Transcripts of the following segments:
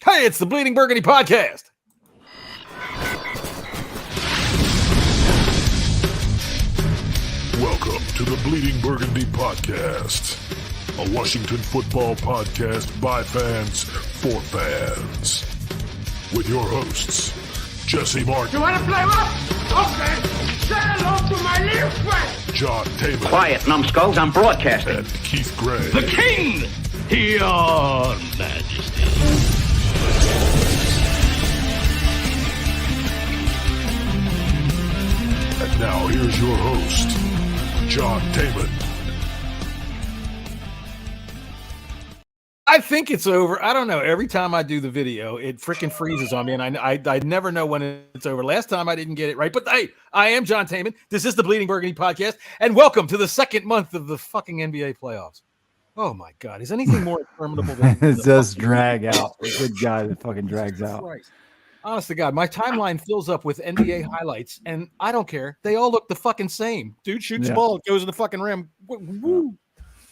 Hey, it's the Bleeding Burgundy podcast. Welcome to the Bleeding Burgundy podcast, a Washington football podcast by fans for fans. With your hosts, Jesse Martin. You want to play what? Okay. Say hello to my little friend. John Taylor. Quiet, numbskulls, I'm broadcasting. And Keith Gray. The King, your Majesty. And now here's your host, John Taylor. I think it's over. I don't know. Every time I do the video, it freaking freezes on me, and I never know when it's over. Last time I didn't get it right, but hey, I am John Taman. This is the Bleeding Burgundy podcast, and welcome to the second month of the fucking NBA playoffs. Oh my God, is anything more interminable than it does drag out? A good guy that fucking drags out. Christ. Honest to God, my timeline fills up with NBA highlights, and I don't care. They all look the fucking same. Dude shoots the ball, it goes in the fucking rim. Woo.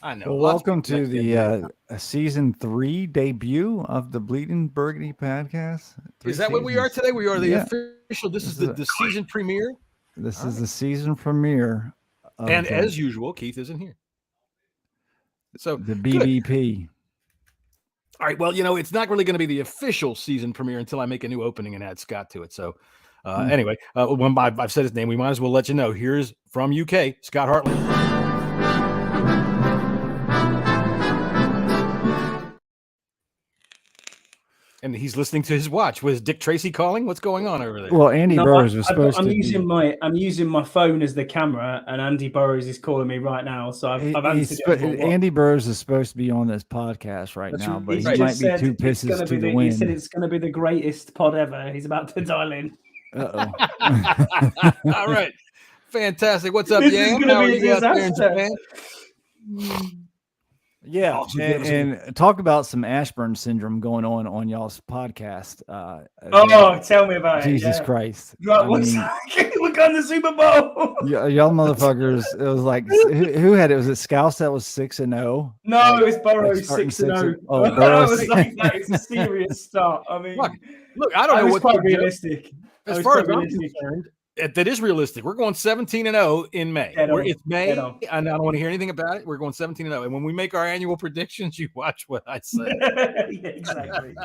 I know. Well, welcome to the season 3 debut of the Bleeding Burgundy podcast. Is that what we are today? We are the official. This is the season premiere. This is the season premiere. And as usual, Keith isn't here. So the BBP. Good. All right. Well, it's not really going to be the official season premiere until I make a new opening and add Scott to it. So anyway, when I've said his name, we might as well let you know. Here's from UK, Scott Hartley. And he's listening to his watch. Was Dick Tracy calling? What's going on over there? Well, Andy Burroughs was supposed I'm to. I'm using my phone as the camera, and Andy Burroughs is calling me right now. So I've answered it. Andy Burroughs is supposed to be on this podcast right now, but he might be too pissed to the wind. He said it's going to be the greatest pod ever. He's about to dial in. Uh-oh. All right, fantastic. What's up, This Yam? is going to be a disaster. Yeah, and talk about some Ashburn syndrome going on y'all's podcast. Tell me about Jesus Christ. We're going to the Super Bowl. Y'all motherfuckers, it was like, who had it? Was it Scouse that was 6-0? No, it was Burroughs 6-0. Oh, Burroughs. I was like, that is a serious start. I mean, look, I don't know was what quite realistic. As far as I'm concerned, that is realistic. We're going 17-0 in May. It's May, and I don't want to hear anything about it. We're going 17-0, and when we make our annual predictions, you watch what I say. Yeah, exactly.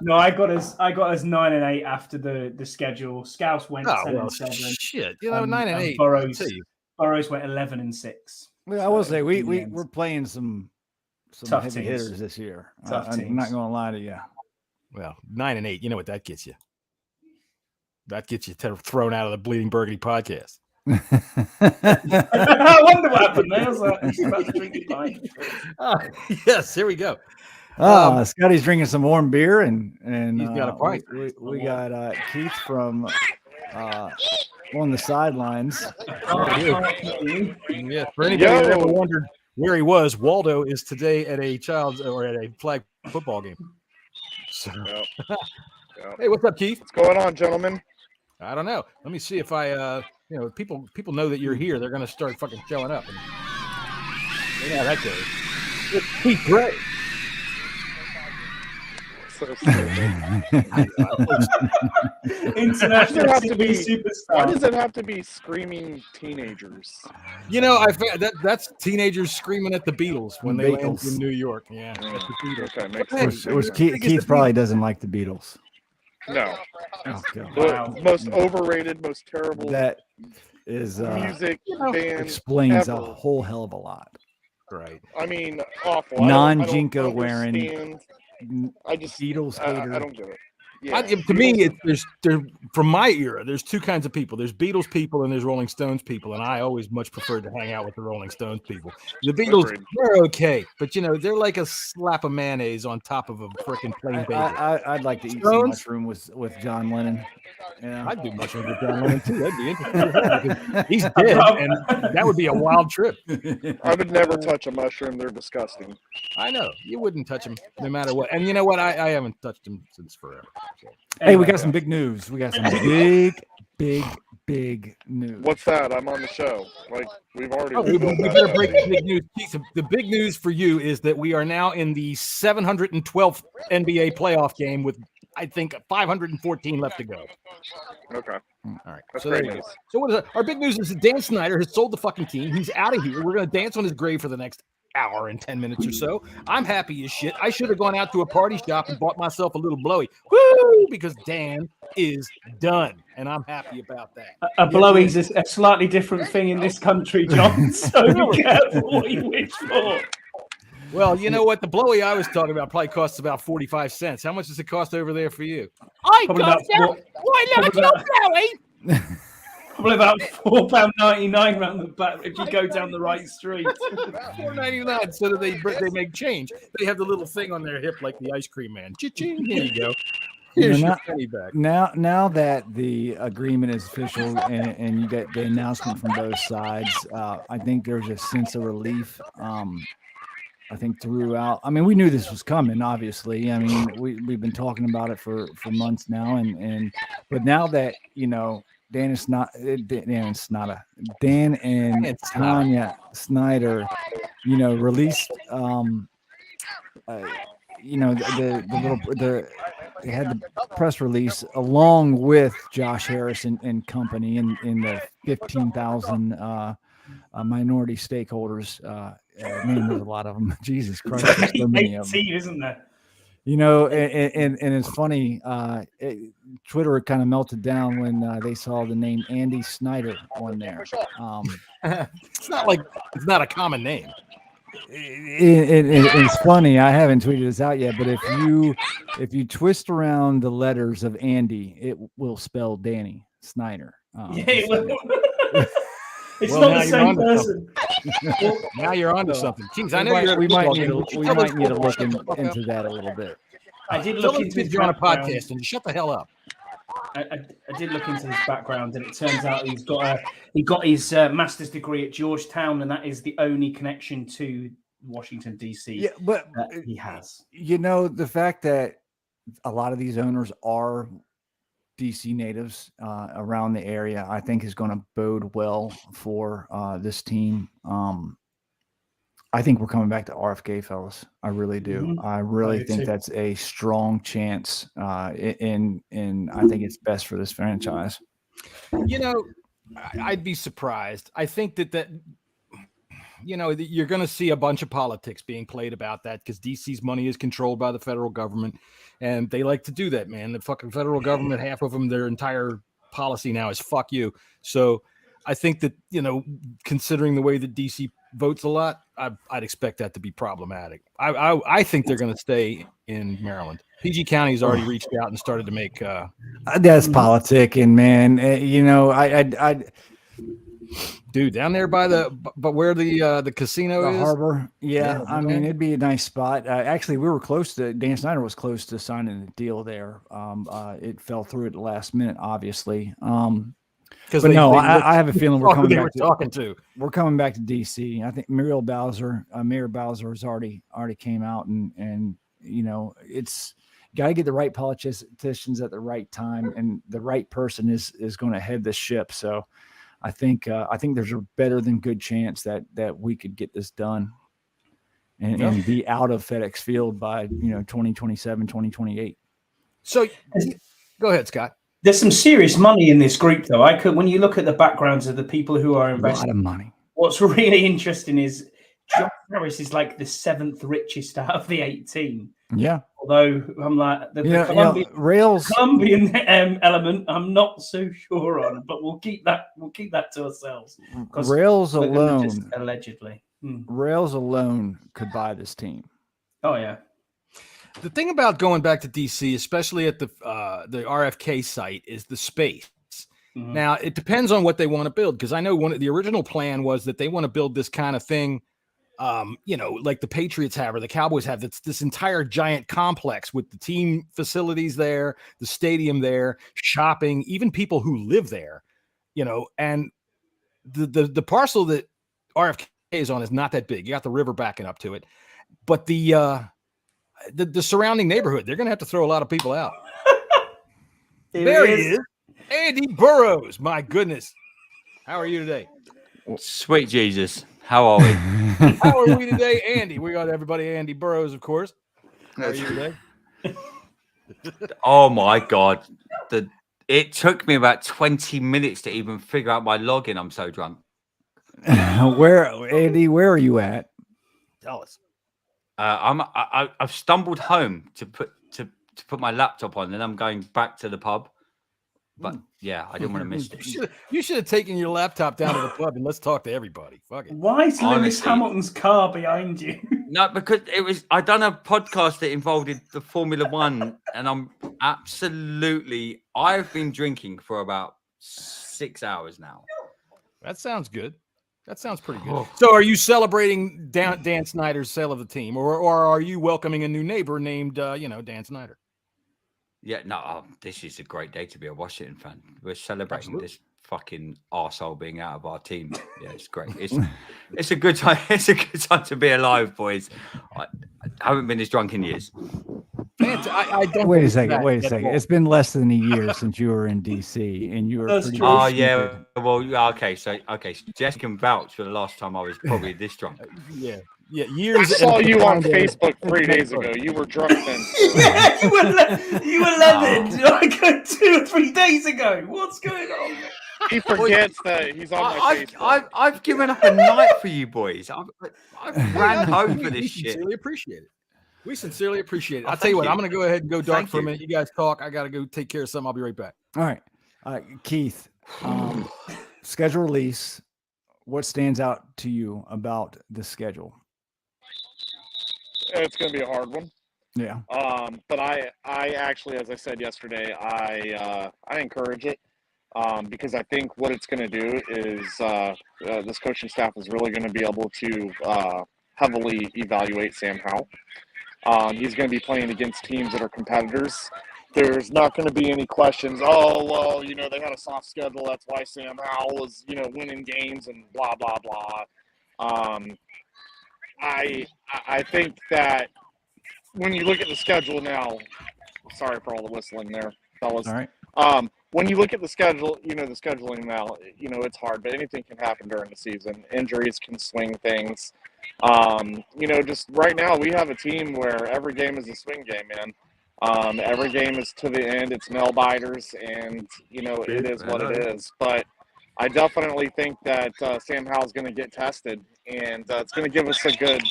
No, I got us 9-8 after the schedule. Scouse went 10-7. Shit, 9-8. Burroughs went 11-6. Well, I will say we're playing some tough heavy teams. hitters this year. Tough I'm teams. not going to lie to you. Well, 9-8. You know what that gets you? That gets you thrown out of the Bleeding Burgundy podcast. I wonder what happened there. I was like, he's about to drink it pint. Yes, here we go. Scotty's drinking some warm beer, and he's got a pint. We got Keith from on the sidelines. Yeah, for anybody that ever wondered where he was, Waldo is today at a flag football game. So. Hey, what's up, Keith? What's going on, gentlemen? I don't know. Let me see if I, people know that you're here. They're going to start fucking showing up. Yeah, that goes. It's Keith Gray. So International superstar. Why does it have to be screaming teenagers? I found that's teenagers screaming at the Beatles when they land in New York. Yeah, that's the Beatles. Okay, Keith probably doesn't like the Beatles. No. Oh, God. Wow. Most overrated, most terrible. That is music band explains ever. a whole hell of a lot. Right. I mean, awful. Non-Jinko wearing. I just Beatles hater. I don't get it. Yeah. To me, there's from my era, there's two kinds of people. There's Beatles people and there's Rolling Stones people, and I always much preferred to hang out with the Rolling Stones people. The Beatles, they're okay, but they're like a slap of mayonnaise on top of a freaking plain bagel. I'd like to eat some mushroom with John Lennon. Yeah, I'd do mushrooms with John Lennon too. That'd be interesting. He's dead, and that would be a wild trip. I would never touch a mushroom. They're disgusting. I know you wouldn't touch them no matter what. And you know what? I haven't touched them since forever. Hey, we got some big news. We got some big news. What's that? I'm on the show. Like we've already. We better break the big news. The big news for you is that we are now in the 712th NBA playoff game with, I think, 514 left to go. Okay. All right. That's So great there you news. go. So what is our big news is that Dan Snyder has sold the fucking team. He's out of here. We're going to dance on his grave for the next hour and 10 minutes or so. I'm happy as shit. I should have gone out to a party shop and bought myself a little blowy. Woo! Because Dan is done. And I'm happy about that. A blowy's a slightly different thing in this country, John. So be careful what you wish for. Well, you know what? The blowy I was talking about probably costs about 45 cents. How much does it cost over there for you? Probably about £4.99 round the back if you go down the right street. $4.99 so that they make change. They have the little thing on their hip like the ice cream man. Cha-ching, here you go. Here's your penny back. Now that the agreement is official and you get the announcement from both sides, I think there's a sense of relief. I think throughout. I mean, we knew this was coming. Obviously, I mean, we've been talking about it for months now, but now that Dan and Tanya Snyder, released, they had the press release along with Josh Harris and company in the 15,000 minority stakeholders. Man, there's a lot of them. Jesus Christ, there's so many of them. Isn't there? And it's funny. Twitter kind of melted down when they saw the name Andy Snyder on there. It's not a common name. It's funny. I haven't tweeted this out yet, but if you twist around the letters of Andy, it will spell Danny Snyder. It's not the same person. Now you're onto something. Jeez, I know we might need to look into that a little bit. I did look into his you're on a background. podcast and you shut the hell up. I did look into his background, and it turns out he got his master's degree at Georgetown, and that is the only connection to Washington D.C. Yeah, but that he has. The fact that a lot of these owners are DC natives around the area, I think is going to bode well for this team. I think we're coming back to RFK, fellas. I really do. Mm-hmm. I really think that's a strong chance, and I think it's best for this franchise. I'd be surprised. I think that you're going to see a bunch of politics being played about that because DC's money is controlled by the federal government, and they like to do that, man. The fucking federal government, half of them, their entire policy now is fuck you. So I think that, considering the way that DC votes a lot, I'd expect that to be problematic. I think they're going to stay in Maryland. PG County's already reached out and started to make. That's politicking, man. Dude, down there by where the casino is, harbor. Yeah, I mean, it'd be a nice spot. Actually, we were close to. Dan Snyder was close to signing a deal there. It fell through at the last minute, obviously. I have a feeling we're coming back. We're coming back to DC. I think Mayor Bowser has already came out and it's got to get the right politicians at the right time, and the right person is going to head the ship. So I think there's a better than good chance that we could get this done and be out of FedEx Field by 2027, 2028. So go ahead, Scott. There's some serious money in this group, though. When you look at the backgrounds of the people who are investing, a lot of money. What's really interesting is Josh Harris is like the 7th richest out of the 18. Yeah. Although I'm like the Colombian element, I'm not so sure on, but we'll keep that to ourselves. Rails alone, allegedly, Rails alone could buy this team. Oh yeah. The thing about going back to DC, especially at the RFK site, is the space. Mm-hmm. Now, it depends on what they want to build, because I know the original plan was that they want to build this kind of thing, like the Patriots have or the Cowboys have. That's this entire giant complex with the team facilities there, the stadium there, shopping, even people who live there, and the parcel that RFK is on is not that big. You got the river backing up to it, but the surrounding neighborhood, they're going to have to throw a lot of people out. There he is. Andy Burrows. My goodness. How are you today? Sweet Jesus. How are we? How are we today, Andy? We got everybody. Andy Burrows, of course. How are you today? Oh my God. It took me about 20 minutes to even figure out my login. I'm so drunk. Andy, where are you at? Tell us. I've stumbled home to put my laptop on, and I'm going back to the pub. But yeah, I didn't want to miss it. You should have taken your laptop down to the pub and let's talk to everybody. Fuck it. Why is Lewis Honestly. Hamilton's car behind you? No, because I done a podcast that involved the Formula One, and I've been drinking for about 6 hours now. That sounds good. That sounds pretty good. So are you celebrating Dan Snyder's sale of the team, or are you welcoming a new neighbor named, Dan Snyder? Yeah, no, this is a great day to be a Washington fan. We're celebrating this fucking arsehole being out of our team. Yeah, it's great. It's a good time. It's a good time to be alive, boys. I haven't been as drunk in years. I don't. Wait a second. It's been less than a year since you were in DC, and you were. That's pretty true. Oh yeah. Well, okay. So Jess can vouch for the last time I was probably this drunk. Yeah, I years. saw you on Facebook 3 days ago. You were drunk then. Yeah, you were leathered like 2 or 3 days ago. What's going on? He forgets that he's on my Facebook. I've given up a night for you boys. I've ran home for this We shit. sincerely appreciate it. We sincerely appreciate it. Oh, I'll tell you thank what. you. I'm going to go ahead and go dark Thank for a you. minute. You guys talk. I got to go take care of something. I'll be right back. All right, Keith. Schedule release. What stands out to you about the schedule? It's going to be a hard one. Yeah. But I actually, as I said yesterday, I encourage it because I think what it's going to do is this coaching staff is really going to be able to heavily evaluate Sam Howell. He's going to be playing against teams that are competitors. There's not going to be any questions. Oh, well, they had a soft schedule. That's why Sam Howell was, winning games and blah, blah, blah. I think that when you look at the schedule now, sorry for all the whistling there, fellas. All right. When you look at the schedule, the scheduling now, it's hard, but anything can happen during the season. Injuries can swing things. Just right now we have a team where every game is a swing game, man. Every game is to the end. It's nail biters, and it is what it is. But I definitely think that Sam Howell's going to get tested, and it's going to give us a good.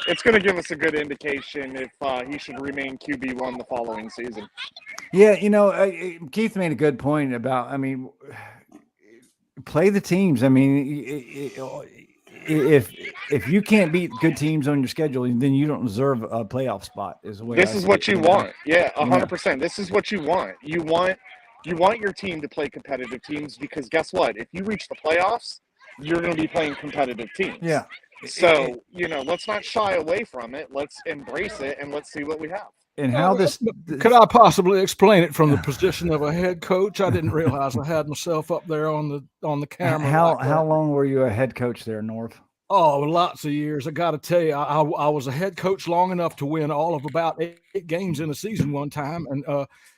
It's going to give us a good indication if he should remain QB1 the following season. Yeah, Keith made a good point about. Play the teams. If you can't beat good teams on your schedule, then you don't deserve a playoff spot. This is what you want. Yeah, 100%. This is what you want. You want your team to play competitive teams because guess what? If you reach the playoffs, you're going to be playing competitive teams. Yeah. So, let's not shy away from it. Let's embrace it and let's see what we have. And how this could I possibly explain it from the position of a head coach? I didn't realize I had myself up there on the camera. How long were you a head coach there, North? Oh, lots of years. I got to tell you, I was a head coach long enough to win all of about 8 games in a season one time. And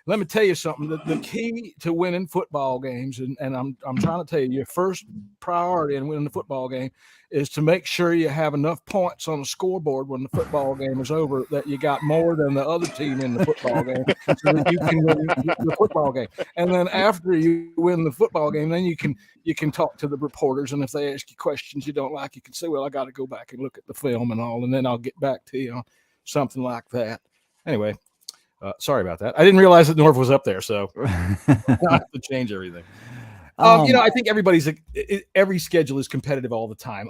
let me tell you something. The key to winning football games, and I'm trying to tell you, your first priority in winning the football game is to make sure you have enough points on the scoreboard when the football game is over that you got more than the other team in the football game so that you can win the football game. And then after you win the football game, then you can talk to the reporters, and if they ask you questions you don't like, you can say, well, I got to go back and look at the film and all, and then I'll get back to you on something like that. Anyway, sorry about that. I didn't realize that Norv was up there, so I have to change everything. I think every schedule is competitive all the time.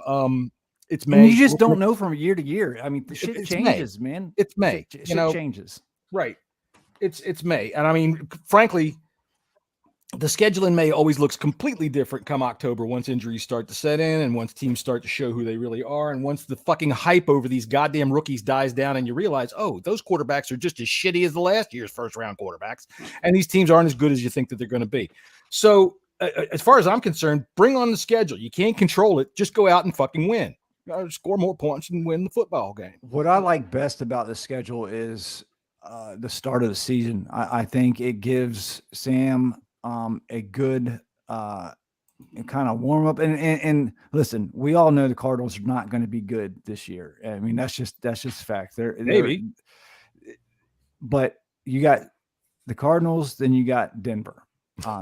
It's May. You just don't know from year to year. The shit changes, May. man. It's May. Shit changes. Right. It's May. And frankly, the schedule in May always looks completely different come October once injuries start to set in and once teams start to show who they really are. And once the fucking hype over these goddamn rookies dies down and you realize, oh, those quarterbacks are just as shitty as the last year's first round quarterbacks. And these teams aren't as good as you think that they're going to be. So as far as I'm concerned, bring on the schedule. You can't control it. Just go out and fucking win. Score more points and win the football game. What I like best about the schedule is the start of the season. I think it gives Sam a good kind of warm up. And listen, we all know the Cardinals are not going to be good this year. I mean, that's just fact. Maybe. But you got the Cardinals, then you got Denver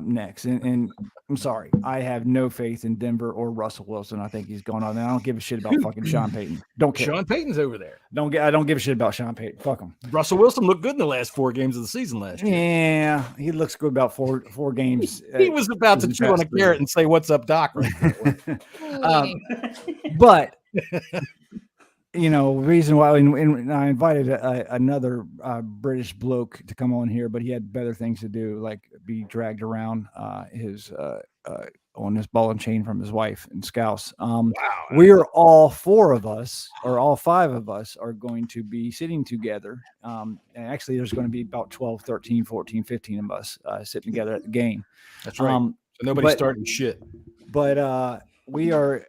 next. And I'm sorry, I have no faith in Denver or Russell Wilson. I think he's going on. And I don't give a shit about fucking Sean Payton. Don't care. Sean Payton's over there. I don't give a shit about Sean Payton. Fuck him. Russell Wilson looked good in the last 4 games of the season last year. Yeah, he looks good about four games. He was about to chew on a carrot and say, "What's up, Doc?" But reason why and I invited another British bloke to come on here, but he had better things to do, like be dragged around on his ball and chain from his wife and Scouse. We are all 4 of us, or all 5 of us, are going to be sitting together. And actually, there's going to be about 12, 13, 14, 15 of us sitting together at the game. That's right. So nobody's starting shit. But we are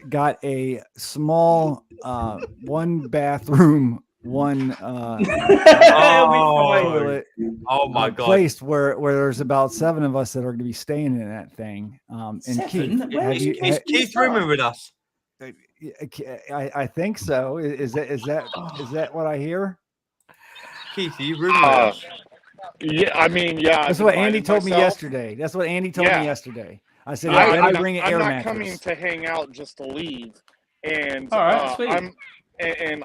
got a small 1 bathroom, 1 toilet. Oh my God! Place where there's about 7 of us that are going to be staying in that thing. And 7? Keith, is Keith rooming with us? I think so. Is that what I hear? Keith, are you rooming with us? Yeah, I mean, yeah. That's what Andy told me yesterday. I said, I bring an air I'm not mattress. coming to hang out just to leave. And all right,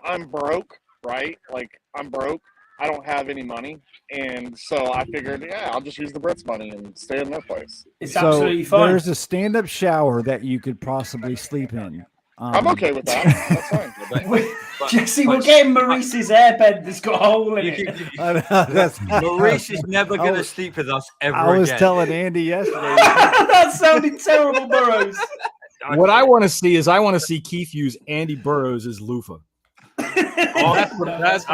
I'm broke, right? Like, I'm broke. I don't have any money. And so I figured, I'll just use the Brits' money and stay in their place. It's absolutely fine. There's a stand-up shower that you could possibly sleep in. I'm okay with that. That's fine. Jesse, we're getting Maurice's airbed that's got a hole in it. Maurice is never going to sleep with us ever again. I was telling Andy yesterday. That sounded terrible, Burrows. What I want to see is Keith use Andy Burrows as loofah. That's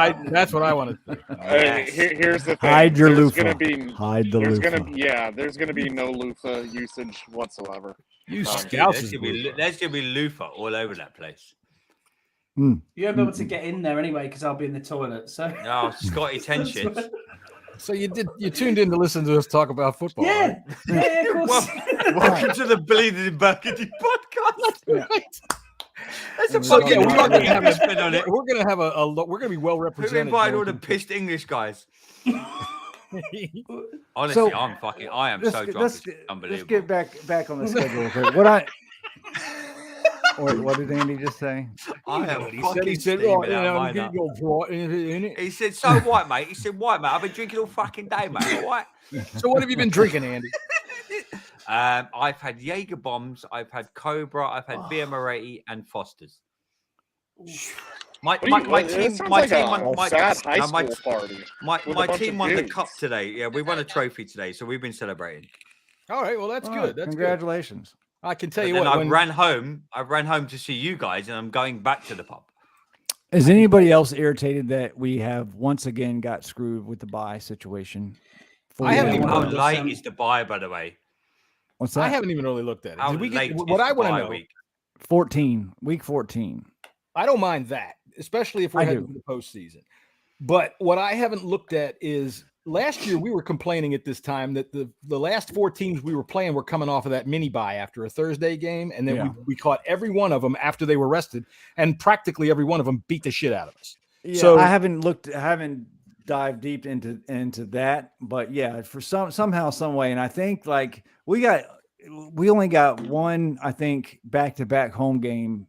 what I want to see. Here's the thing. Hide your loofah. Hide the loofah. There's going to be no loofah usage whatsoever. There's going to be loofah all over that place. You won't be able to get in there anyway because I'll be in the toilet. So Scotty tensions. So you tuned in to listen to us talk about football. Yeah, right? Yeah, of course. Welcome to the Bleeding Burgundy podcast. Right. We're going to be well represented. Who invited all the pissed English guys? Honestly, I am so drunk. It's unbelievable. Let's get back on the schedule real quick. What did Andy just say? He said, so white, mate. He said, white, mate. I've been drinking all fucking day, mate. All right. So what have you been drinking, Andy? I've had Jaeger bombs. I've had Cobra. I've had Via Moretti and Foster's. My team won the cup today. Yeah, we won a trophy today, so we've been celebrating. All right, well that's good. That's congratulations. Good. I can tell you what. I ran home to see you guys, and I'm going back to the pub. Is anybody else irritated that we have once again got screwed with the bye situation? I haven't even. How late is the bye, by the way? What's that? I haven't even really looked at it. What I want to know? Week 14. I don't mind that, especially if we're heading to the postseason. But what I haven't looked at is last year we were complaining at this time that the last 4 teams we were playing were coming off of that mini bye after a Thursday game, and then we caught every one of them after they were rested, and practically every one of them beat the shit out of us. Yeah, so I haven't dived deep into that, but yeah, for somehow, some way, and I think like we only got one, I think, back-to-back home game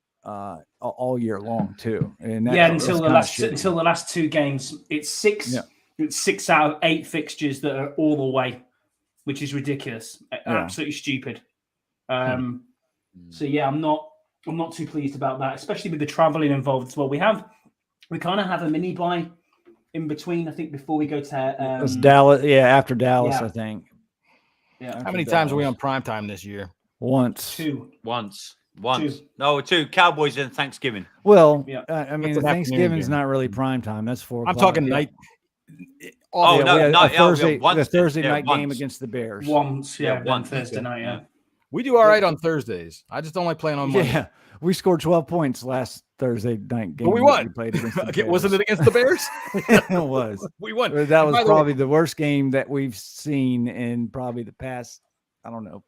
all year long too, and until the last 2 games, it's 6. Yeah. It's 6 out of 8 fixtures that are all the way, which is ridiculous, absolutely stupid. So yeah, I'm not too pleased about that, especially with the traveling involved as well. We kind of have a mini bye in between, I think, before we go to it's Dallas. Yeah, after Dallas, I think. Yeah. How many times are we on primetime this year? Once. 2. Once. 2 Cowboys and Thanksgiving. Well, I mean, Thanksgiving's not really prime time. That's 4 o'clock. I'm talking night. The Thursday night game against the Bears. Once Thursday night. Yeah. We do all right on Thursdays. I just don't like playing on Monday. Yeah, we scored 12 points last Thursday night game. But we won. We played against the Bears. Wasn't it against the Bears? It was. We won. That was probably the worst game that we've seen in probably the past, I don't know,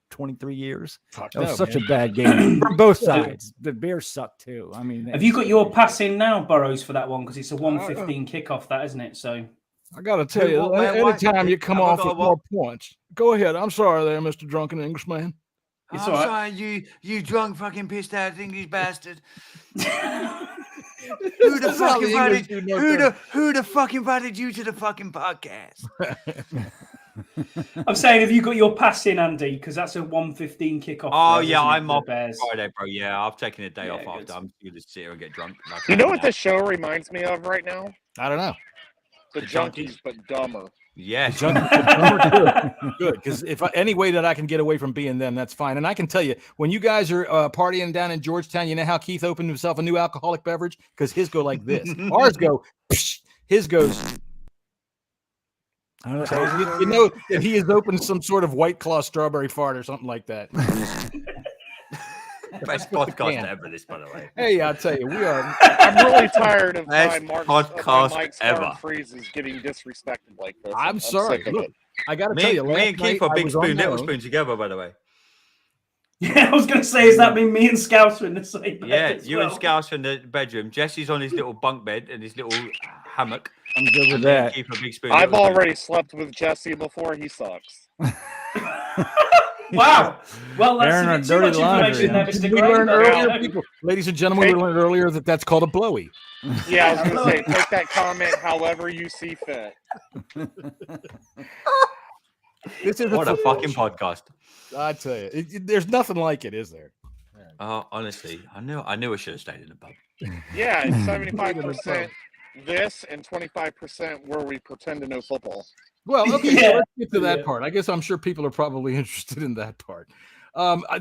23 years. That was such a bad game from both sides. The Bears suck too. I mean, have you got your pass in now, Burrows, for that one? Because it's a 1:15 kickoff, that isn't it? So I got to tell you, anytime you come off with more points, go ahead. I'm sorry there, Mr. Drunken Englishman. I'm sorry, you drunk fucking pissed out English bastard. Who the fuck invited you to the fucking podcast? I'm saying, have you got your pass in, Andy? Because that's a 1:15 kickoff. Oh yeah, I'm off Friday, bro. Yeah, I've taken a day off after. I'm going to sit here and get drunk. You know what this show reminds me of right now? I don't know. The Junkies, but dumber. Yes. Good. Because if any way that I can get away from being them, that's fine. And I can tell you, when you guys are partying down in Georgetown, you know how Keith opened himself a new alcoholic beverage? Because his go like this. Ours go, psh, his goes. So, you know that he has opened some sort of White Claw strawberry fart or something like that. Best podcast ever, this, by the way. Hey, I'll tell you, we are. I'm really tired of Best podcast ever. Freezes getting disrespected like this. I'm sorry. Look, I got to tell you, me and Keith are big spoon, little spoon together, by the way. Yeah, I was going to say, does that mean me and Scouse are in the same bed? Yeah, you and Scouse are in the bedroom. Jesse's on his little bunk bed and his little hammock. I'm good with that. Keep a big spoon, I've already slept with Jesse before. He sucks. Wow. Well, that's too much information there, Mr. Gray. Ladies and gentlemen, we learned earlier that that's called a blowy. Yeah, I was going to say, take that comment however you see fit. This is what a fucking podcast. I tell you, there's nothing like it, is there? Honestly, I knew I should have stayed in the pub. Yeah, it's 75% this and 25% where we pretend to know football. Well, okay, so let's get to that part. I guess I'm sure people are probably interested in that part.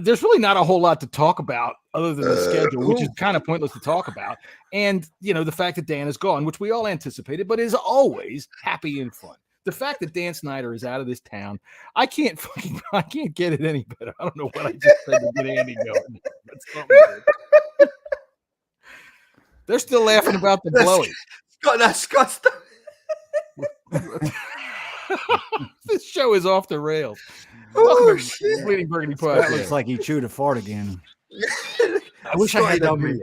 There's really not a whole lot to talk about other than the schedule, which is kind of pointless to talk about. And, you know, the fact that Dan is gone, which we all anticipated, but is always happy and fun. The fact that Dan Snyder is out of this town, I can't get it any better. I don't know what I just said to get Andy going. They're still laughing about the blowy. Scott. This show is off the rails. Oh, shit. Bleeding Burgundy podcast. That looks like he chewed a fart again. I wish I had done it.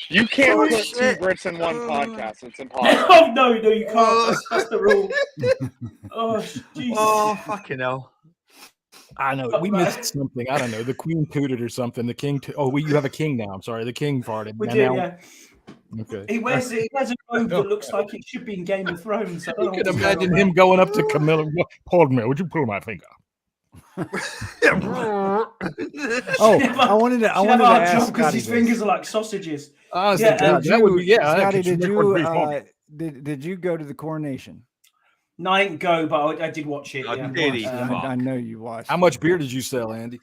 You can't put two Brits in one podcast. It's impossible. Oh, no, you can't. That's the rule. Oh, Jesus. Oh, fucking hell. I know. We missed something. I don't know. The queen tooted or something. The king. You have a king now. I'm sorry. The king farted. We do, yeah. Okay. He wears a robe that looks like it should be in Game of Thrones. You can imagine him going up to Camilla. Pardon me. Would you pull my finger? I wanted to ask because his fingers are like sausages. Scotty, did you go to the coronation? No, I didn't go, but I did watch it. I know you watched. How much beer did you sell, Andy?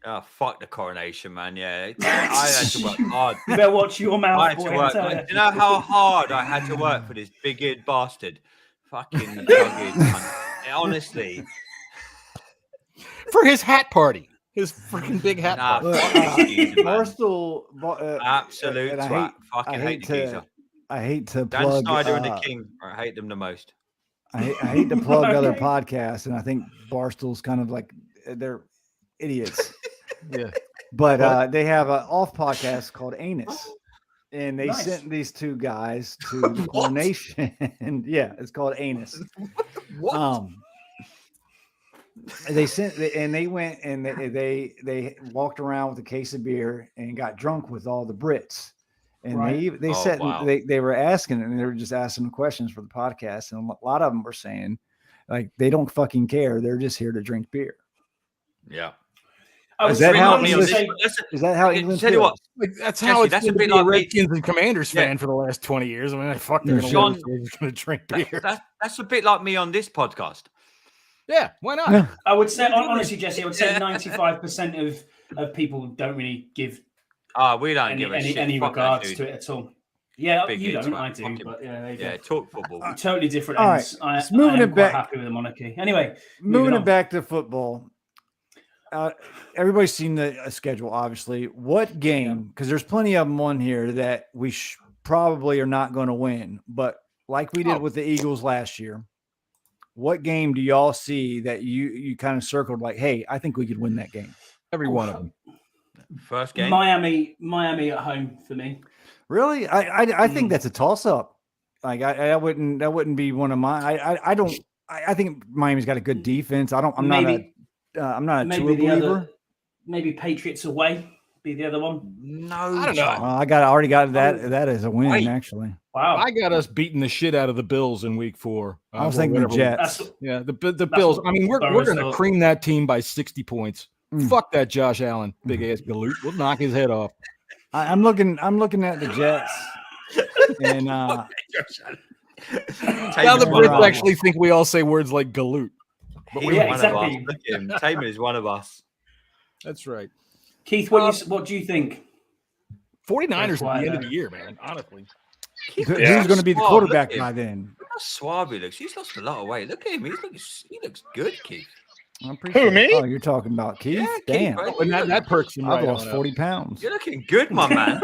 Oh, fuck the coronation, man. Yeah. I had to work hard. You better watch your mouth, I had to work. You know how hard I had to work for this big-eared bastard? Fucking honestly. For his hat party. His freaking big hat party. Barstool. Absolute twat. Fucking hate the geezer. I hate to Dan plug. Snyder and the King. I hate them the most. I hate to plug other podcasts, and I think Barstool's kind of like they're idiots. Yeah, but they have an off podcast called Anus, and they sent these two guys to the coronation. Yeah, it's called Anus. What? They went and they walked around with a case of beer and got drunk with all the Brits. And they said they were asking, and they were just asking them questions for the podcast, and a lot of them were saying like they don't fucking care, they're just here to drink beer. Yeah. Is that how England? Tell you what, that's how it's been to be a Redskins and Commanders fan for the last 20 years. I mean, they're going to drink beer. That's a bit like me on this podcast. Yeah, why not? Yeah. I would say, honestly, Jesse, I would say 95% of people don't really give we don't give any regards to it at all. Yeah, you don't, I do. But yeah, talk football. Totally different. All ends. right, I am quite happy with the monarchy. Anyway, moving it back to football. everybody's seen the schedule, obviously. What game? Because there's plenty of them on here that we probably are not going to win. But like we did with the Eagles last year, what game do y'all see that you kind of circled like, hey, I think we could win that game? Every one of them. First game, Miami at home for me. Really, I think that's a toss up. Like that wouldn't be one of my. I think Miami's got a good defense. I'm not a Tua believer. Maybe Patriots away be the other one. no, I don't know. I already got that. That is a win, actually. Wow, I got us beating the shit out of the Bills in Week 4. I was thinking the Jets. The Bills. I mean, we're going to cream that team by 60 points. Fuck that Josh Allen, big ass galoot. We'll knock his head off. I'm looking at the Jets, and now the Brits actually think we all say words like galoot. But we're one of us. Look at him. Tamer is one of us. That's right. Keith, what do you think? 49ers at the end of the year, man. Honestly, who's going to be the quarterback by then? Look how suave he looks. He's lost a lot of weight. Look at him. He looks good, Keith. Who, me? Oh, you're talking about Keith? Yeah, damn. Keith, right? that perks him. I've lost 40 pounds. You're looking good, my man.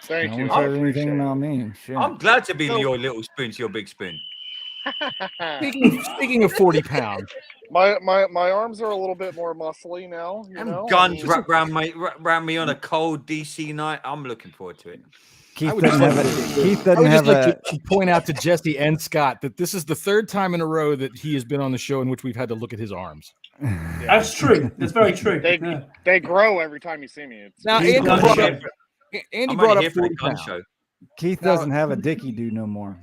Thank you. No one said anything about me. Shit. I'm glad to be your little spoon to your big spoon. Speaking of 40 pounds, my arms are a little bit more muscly now. You know? Guns wrapped around me on a cold DC night. I'm looking forward to it. Keith doesn't have to point out to Jesse and Scott that this is the third time in a row that he has been on the show in which we've had to look at his arms. Yeah. That's true. That's very true. They grow every time you see me. Now, Andy brought up 40 pounds. Keith doesn't have a dicky do no more.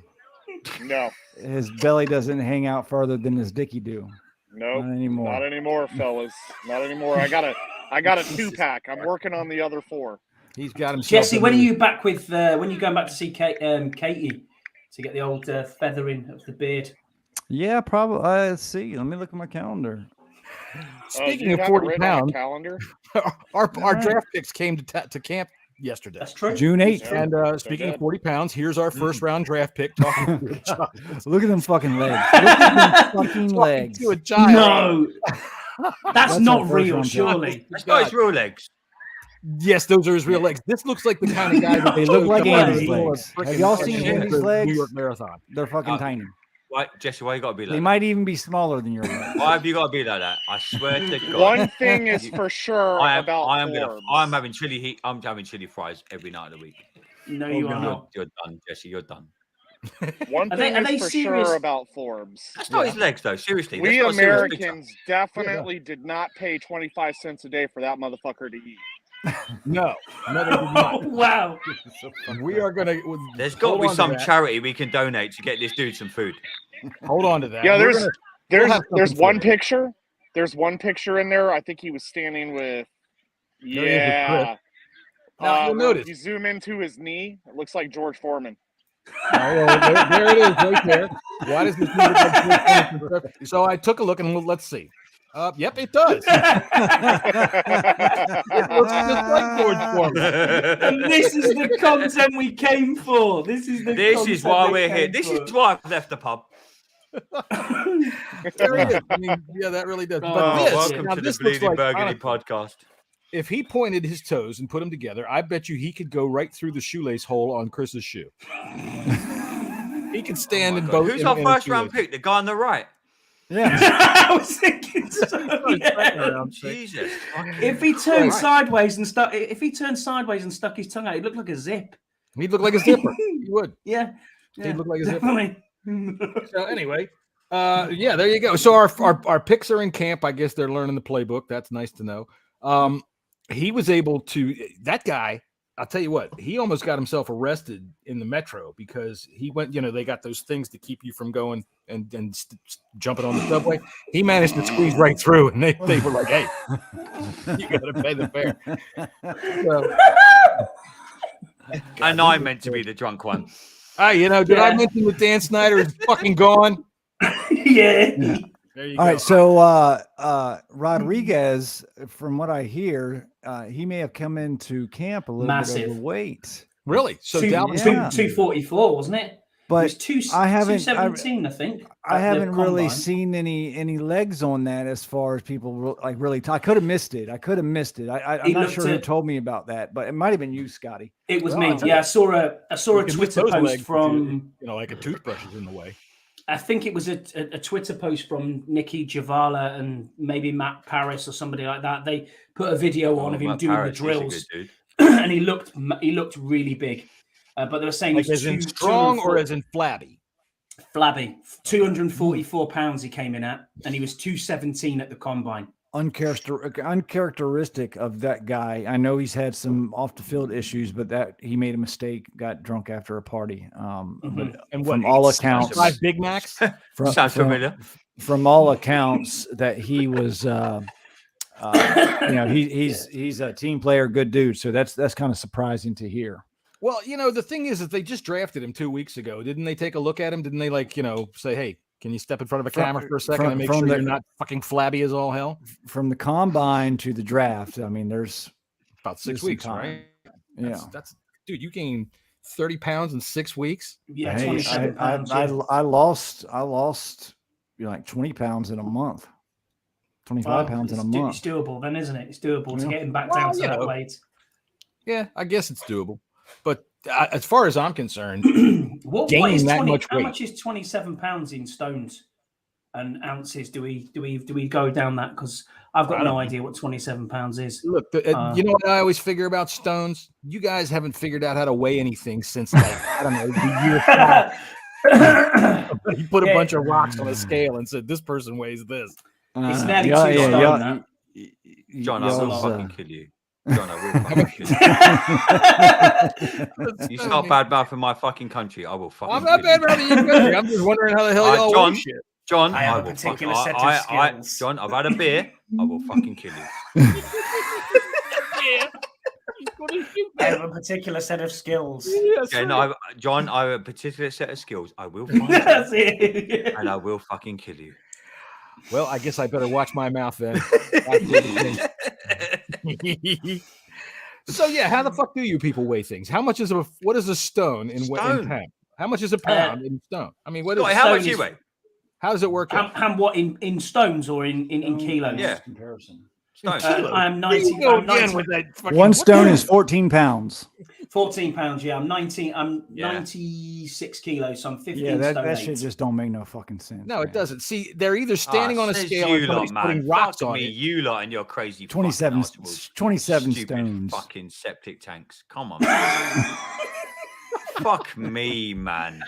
No. His belly doesn't hang out farther than his dicky do. Nope. Not anymore. Not anymore, fellas. Not anymore. I got a 2-pack. I'm working on the other 4. He's got himself. Jesse, when are you back with? When are you going back to see Katie to get the old feathering of the beard? Yeah, probably. Let's see. Let me look at my calendar. Speaking of 40 pounds, calendar. our draft picks came to camp yesterday. That's true. June 8th. And speaking of 40 pounds, here's our first round draft pick. Look at them fucking legs. Look at them fucking legs. To a child. No, that's not real. Surely that's not his real legs. Yes, those are his real legs. This looks like the kind of guy that they look like Andy's legs. Have y'all seen Andy's legs? New York Marathon. They're fucking tiny. Why, Jesse? Why you got to be like? They might even be smaller than your legs. Why have you got to be like that? I swear to God. One thing is for sure I'm having chili heat. I'm having chili fries every night of the week. No, you are not. You're done, Jesse. You're done. One thing is for sure about Forbes. That's not his legs, though. Seriously, we Americans definitely did not pay 25 cents a day for that motherfucker to eat. No, they did not. Wow. We are gonna. There's got to be some charity we can donate to get this dude some food. Hold on to that. Yeah, there's one picture. There's one picture in there. I think he was standing with. Yeah. Now you'll notice. You zoom into his knee. It looks like George Foreman. Oh, there it is, right there. Why does this look like George Foreman? So I took a look and let's see. Yep, it does. It looks just like George Foreman. And this is the content we came for. This is why we're here. This is why I've left the pub. There it is. I mean, yeah, that really does. Welcome to the Bleeding Burgundy podcast. If he pointed his toes and put them together, I bet you he could go right through the shoelace hole on Chris's shoe. He could stand in both. Who's our first round pick? The guy on the right. Yeah, I was thinking so. Yeah. Jesus. If he turned sideways and stuck his tongue out, he'd look like a zip. He'd look like a zipper. He would. Yeah. He'd look like a zipper. So anyway, yeah, there you go. So our picks are in camp. I guess they're learning the playbook. That's nice to know. He was able to. That guy. I'll tell you what, he almost got himself arrested in the metro because he went, they got those things to keep you from going and jumping on the subway. He managed to squeeze right through, and they were like, hey, you got to pay the fare. So, and I meant to be the drunk one. Did I mention that Dan Snyder is fucking gone? Yeah. There you All go. right, so Rodriguez, from what I hear, he may have come into camp a little bit overweight. Really? So 244, wasn't it? But I haven't. 217, I think. I haven't really seen any legs on that as far as people really. I could have missed it. I'm not sure who told me about that, but it might have been you, Scotty. It was me. Yeah, I saw a Twitter post from like a toothbrush is in the way. I think it was a Twitter post from Nikki Javala and maybe Matt Paris or somebody like that. They put a video on of him doing the drills, and he looked really big. But they were saying like as in strong or as in flabby. Flabby. 244 pounds he came in at, and he was 217 at the combine. Uncharacteristic of that guy. I know he's had some off the field issues, but that he made a mistake, got drunk after a party. But and from all accounts, 5 Big Macs. From all accounts, that he was, he's a team player, good dude. So that's kind of surprising to hear. Well, the thing is that they just drafted him 2 weeks ago. Didn't they take a look at him? Didn't they say, hey, can you step in front of a camera for a second and make sure you're not fucking flabby as all hell? From the combine to the draft, I mean, there's about 6 weeks, right? That's dude, you gained 30 pounds in 6 weeks. Yeah, hey, I lost like 20 pounds in a month. 25 pounds in a month. It's doable then, isn't it? It's doable to get him back down to that weight. Yeah, I guess it's doable. But as far as I'm concerned, gaining that much weight. How much is 27 pounds in stones and ounces? Do we go down that? Because I've got no idea what 27 pounds is. Look, you know what I always figure about stones? You guys haven't figured out how to weigh anything since I don't know the year. He put a bunch of rocks on a scale and said, "This person weighs this." It's nearly 2 stone. John, I will fucking kill you. John, I will fucking kill you. You start bad mouthing my fucking country, I will fucking I'm not bad mouthing your country. I'm just wondering how the hell y'all weigh shit. John, I have a particular set of skills. John, I've had a beer. I will fucking kill you. I have a particular set of skills. Yeah, no, John, I have a particular set of skills. I will find you, and I will fucking kill you. Well, I guess I better watch my mouth then. So yeah, how the fuck do you people weigh things? What is a stone in pound? How much is a pound in stone? I mean, how much do you weigh? How does it work out? And what in stones or in kilos? Yeah. Comparison. I'm 90. One stone is 14 pounds. 14 pounds, yeah. I'm 96 kilos, so I'm 15 stone. That 8. shit just don't make no fucking sense. No, it doesn't. See, they're either standing on a scale or somebody's putting rocks on it. You lot and your crazy 27 stones. Fucking septic tanks. Come on, man. Fuck me, man.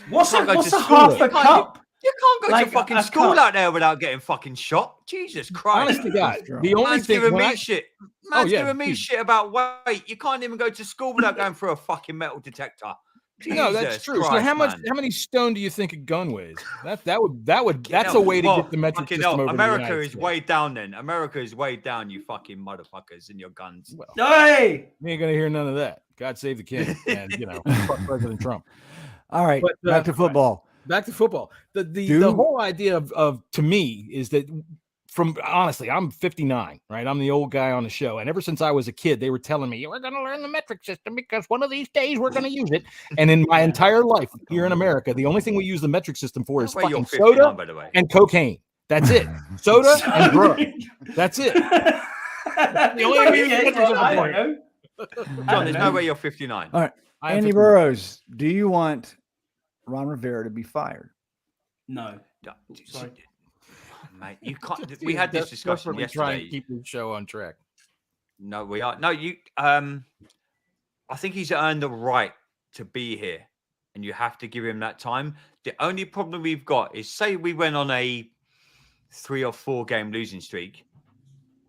What's a half a cup? You can't go to fucking school out there without getting fucking shot. Jesus Christ. Honest to God. The only Man's thing giving me shit. Man's giving me shit about weight. You can't even go to school without going through a fucking metal detector. No, that's true. Christ, so how many stone do you think a gun weighs? That's a way to get the metric system over America is way down then. America is way down, you fucking motherfuckers and your guns. Well, hey! We ain't gonna hear none of that. God save the king. And fuck President Trump. All right, back to football. Back to football. The whole idea of to me is that honestly, I'm 59, right? I'm the old guy on the show. And ever since I was a kid, they were telling me, we're going to learn the metric system because one of these days we're going to use it. And in my entire life here in America, the only thing we use the metric system for is fucking soda and cocaine. That's it. Soda and drugs. That's it. The only thing we use the metric system for. John, there's no way you're 59. All right. Andy Burroughs, do you want Ron Rivera to be fired? No. Sorry. Mate, you can't. We had this discussion yesterday. Try and keep the show on track. No, we are. No, you. I think he's earned the right to be here, and you have to give him that time. The only problem we've got is, say we went on a 3 or 4 game losing streak,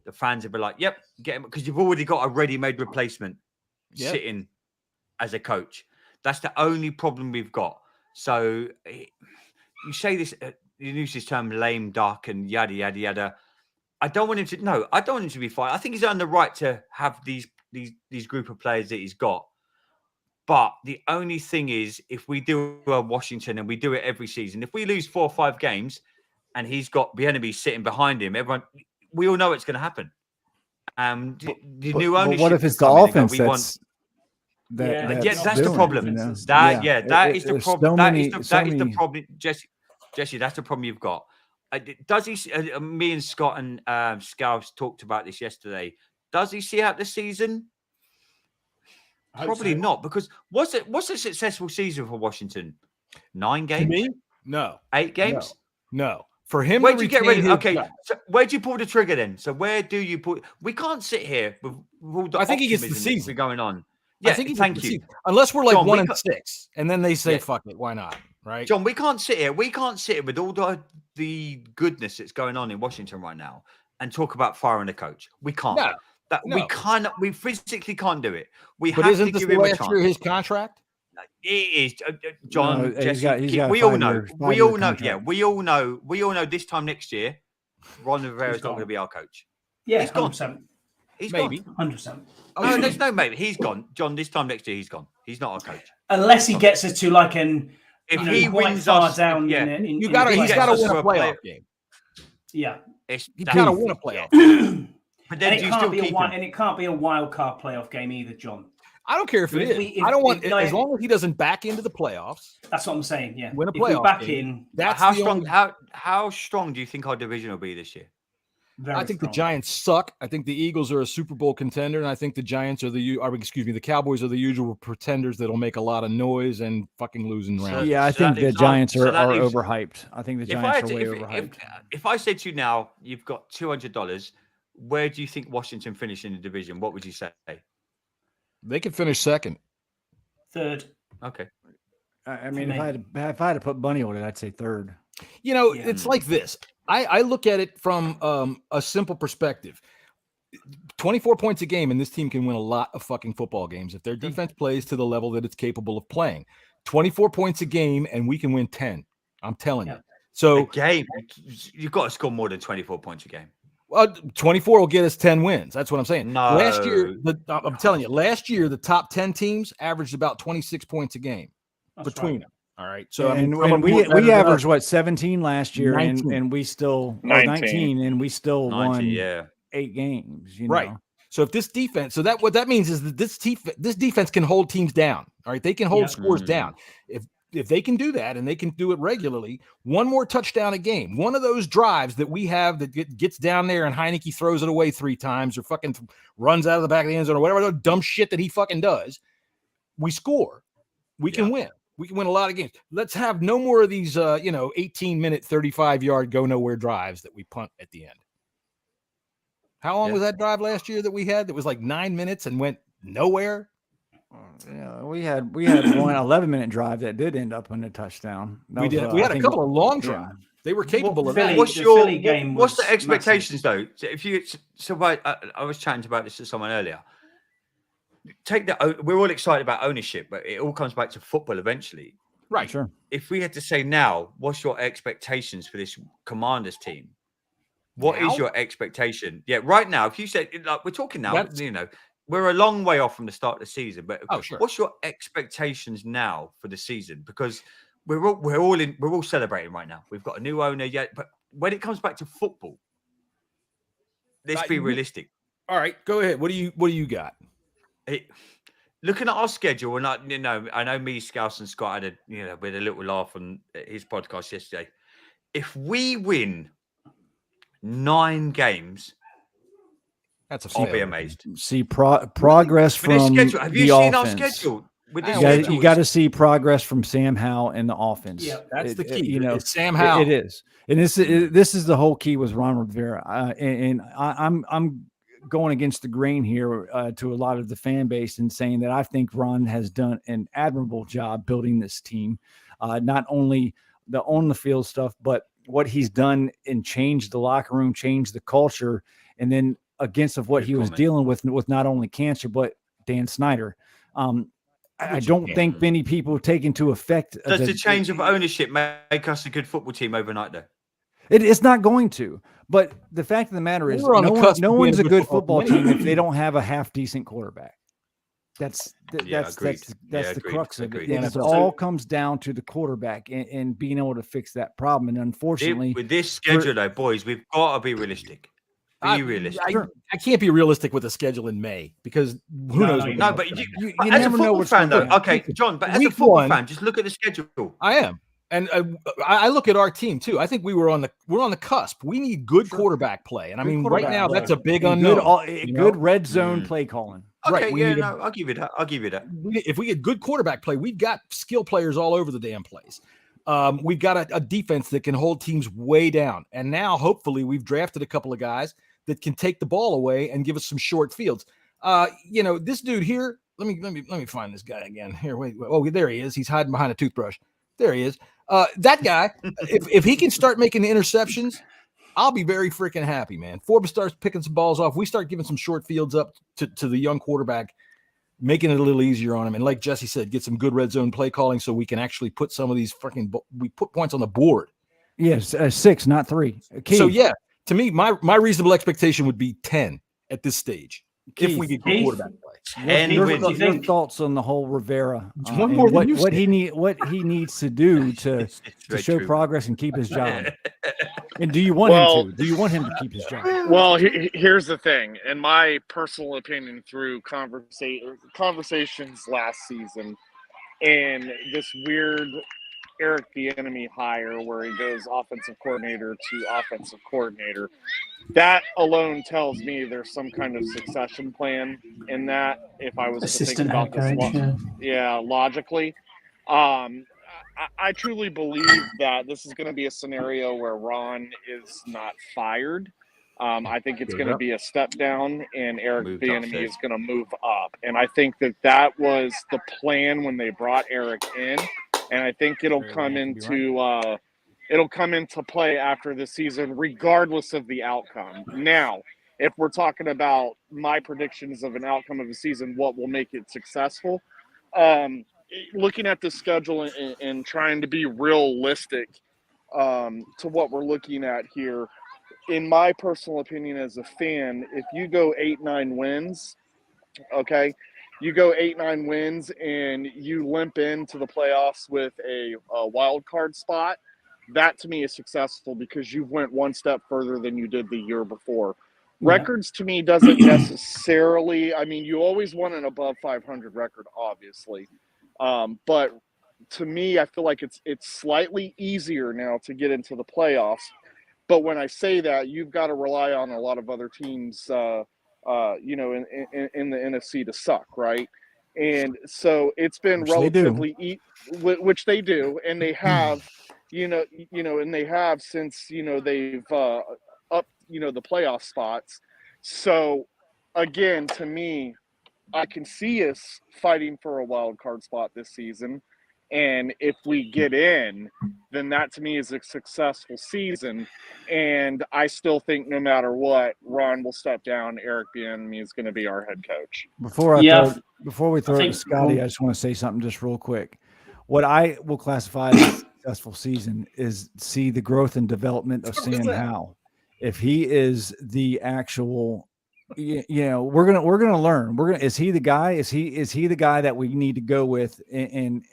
the fans would be like, "Yep, get him," because you've already got a ready-made replacement sitting as a coach. That's the only problem we've got. So you say this. You use this term lame duck and yada yada yada. I don't want him to. No, I don't want him to be fired. I think he's earned the right to have these group of players that he's got. But the only thing is, if we do a Washington and we do it every season, if we lose 4 or 5 games and he's got the enemy sitting behind him, we all know it's going to happen. The new ownership. What if it's the offense That's the problem. You know? That is the problem. That is the problem, Jesse. That's the problem you've got. Does he? Me and Scott and Scouts talked about this yesterday. Does he see out the season? Probably not, because what's a successful season for Washington? 9 games? To me? No. 8 games? No. For him, where'd you get ready? Okay, so where'd you pull the trigger then? So where do you pull? We can't sit here with all the I think he gets the season going on. Yeah, I think he thank you. Unless we're like John, 1-6, and then they say, "Fuck it, why not?" Right, John? We can't sit here. We can't sit here with all the goodness that's going on in Washington right now and talk about firing the coach. We can't. No. We physically can't do it. But have to give him a chance. His contract? It is, John. No, Jesse, we all know. We all know. Yeah, we all know. We all know. This time next year, Ron Rivera's not going to be our coach. Yeah, he's gone. 100%. He's maybe gone. 100%. No, there's no maybe. He's gone, John. This time next year, he's gone. He's not our coach. Unless he gets us to like if he wins us down. He's got to win a playoff game. Yeah, he's got to win a playoff. But then it can't be a wild card playoff game either, John. I don't care if it is. I don't want as long as he doesn't back into the playoffs. That's what I'm saying. Yeah, win a playoff back in. That's how strong. How strong do you think our division will be this year? I think the Giants suck. I think the Eagles are a Super Bowl contender, and I think the Giants are the Cowboys are the usual pretenders that'll make a lot of noise and fucking losing rounds. I think the Giants are overhyped. I think the Giants are way overhyped. If I said to you now, you've got $200, where do you think Washington finish in the division? What would you say? They could finish second. Third. Okay. I mean, if I had to put money on it, I'd say third. It's like this. I look at it from a simple perspective. 24 points a game, and this team can win a lot of fucking football games if their defense plays to the level that it's capable of playing. 24 points a game, and we can win 10. I'm telling you. So a game, you've got to score more than 24 points a game. 24 will get us 10 wins. That's what I'm saying. No. Last year, I'm telling you, the top 10 teams averaged about 26 points a game between them. All right. So we averaged what 17 last year, 19. and we still 19, and we still 19, won 8 games. Right. So if this defense, what that means is that this defense can hold teams down. All right, they can hold scores down. If they can do that, and they can do it regularly, one more touchdown a game, one of those drives that we have that gets down there and Heineke throws it away 3 times or fucking runs out of the back of the end zone or whatever dumb shit that he fucking does, we score. We can win. We can win a lot of games. Let's have no more of these, 18-minute, 35-yard go-nowhere drives that we punt at the end. How long was that drive last year that we had that was like 9 minutes and went nowhere? We had one 11-minute drive that did end up in a touchdown. We had a couple of long drives. They were capable of that. What's the expectations though? I was chatting about this to someone earlier. We're all excited about ownership, but it all comes back to football eventually. Right. Sure. If we had to say now, what's your expectations for this Commanders team? What is your expectation? Yeah, right now, if you said, like, we're talking now, we're a long way off from the start of the season, but what's your expectations now for the season? Because we're all celebrating right now. We've got a new owner yet, but when it comes back to football, let's be realistic. All right, go ahead. What do you got? Looking at our schedule, and I know me, Scouse, and Scott had we had a little laugh on his podcast yesterday. If we win 9 games, I'll be amazed. See progress from this schedule. Have you seen our schedule? You got to see progress from Sam Howell and the offense. Yeah, that's the key. It's Sam Howell. It is, and this is the whole key with Ron Rivera. And I'm going against the grain here to a lot of the fan base and saying that I think Ron has done an admirable job building this team, not only the on the field stuff, but what he's done and changed the locker room, changed the culture, and then against of what he was dealing with not only cancer but Dan Snyder. I don't think many people take into effect. Does the change of ownership make us a good football team overnight, though? It's not going to. But the fact of the matter is, no one's a good football team if they don't have a half decent quarterback. That's the crux of it. It all comes down to the quarterback and being able to fix that problem. And unfortunately, with this schedule, though, boys, we've got to be realistic. Be realistic. I can't be realistic with the schedule in May because who knows? No, but you as a football fan, though. Okay, John, but as a football fan, just look at the schedule. I am. And I look at our team too. I think we're on the cusp. We need good quarterback play, and I mean, right now that's a big unknown. Good red zone play calling. Okay, right, I'll give you that. If we get good quarterback play, we've got skill players all over the damn place. We've got a defense that can hold teams way down, and now hopefully we've drafted a couple of guys that can take the ball away and give us some short fields. This dude here. Let me find this guy again. Here, wait. Oh, there he is. He's hiding behind a toothbrush. There he is. That guy, if he can start making interceptions, I'll be very freaking happy, man. Forbes starts picking some balls off. We start giving some short fields up to the young quarterback, making it a little easier on him. And like Jesse said, get some good red zone play calling so we can actually put some of these we put points on the board. Yes, 6, not 3. So yeah, to me, my reasonable expectation would be 10 at this stage. Keith, if we get good quarterback play. Your thoughts on the whole Rivera? What he needs to do to show progress and keep his job. And do you want him to? Do you want him to keep his job? Well, here's the thing. In my personal opinion, through conversations last season, and this weird Eric Bieniemy hire where he goes offensive coordinator to offensive coordinator, that alone tells me there's some kind of succession plan in that. If I was assistant to think about this, logically, I truly believe that this is going to be a scenario where Ron is not fired. I think it's going to be a step down, and Eric Bieniemy is going to move up. And I think that was the plan when they brought Eric in, and I think it'll come into play after the season, regardless of the outcome. Now, if we're talking about my predictions of an outcome of a season, what will make it successful? Looking at the schedule and trying to be realistic to what we're looking at here, in my personal opinion as a fan, if you go 8-9 wins, okay, you go 8-9 wins and you limp into the playoffs with a wild card spot, that to me is successful because you went one step further than you did the year before. Records to me doesn't necessarily, I mean, you always want an above 500 record, obviously. But to me, I feel like it's slightly easier now to get into the playoffs. But when I say that, you've got to rely on a lot of other teams, in the NFC to suck, right? And so it's been relatively which they do, and they have, and they have since they've upped the playoff spots. So again, to me, I can see us fighting for a wild card spot this season. And if we get in, then that to me is a successful season. And I still think no matter what, Ron will step down. Eric Bieniemy is going to be our head coach. Before we throw it to Scotty, I just want to say something just real quick. What I will classify as a successful season is see the growth and development of Sam Howell. If he is the actual, we're gonna learn. Is he the guy? Is he the guy that we need to go with and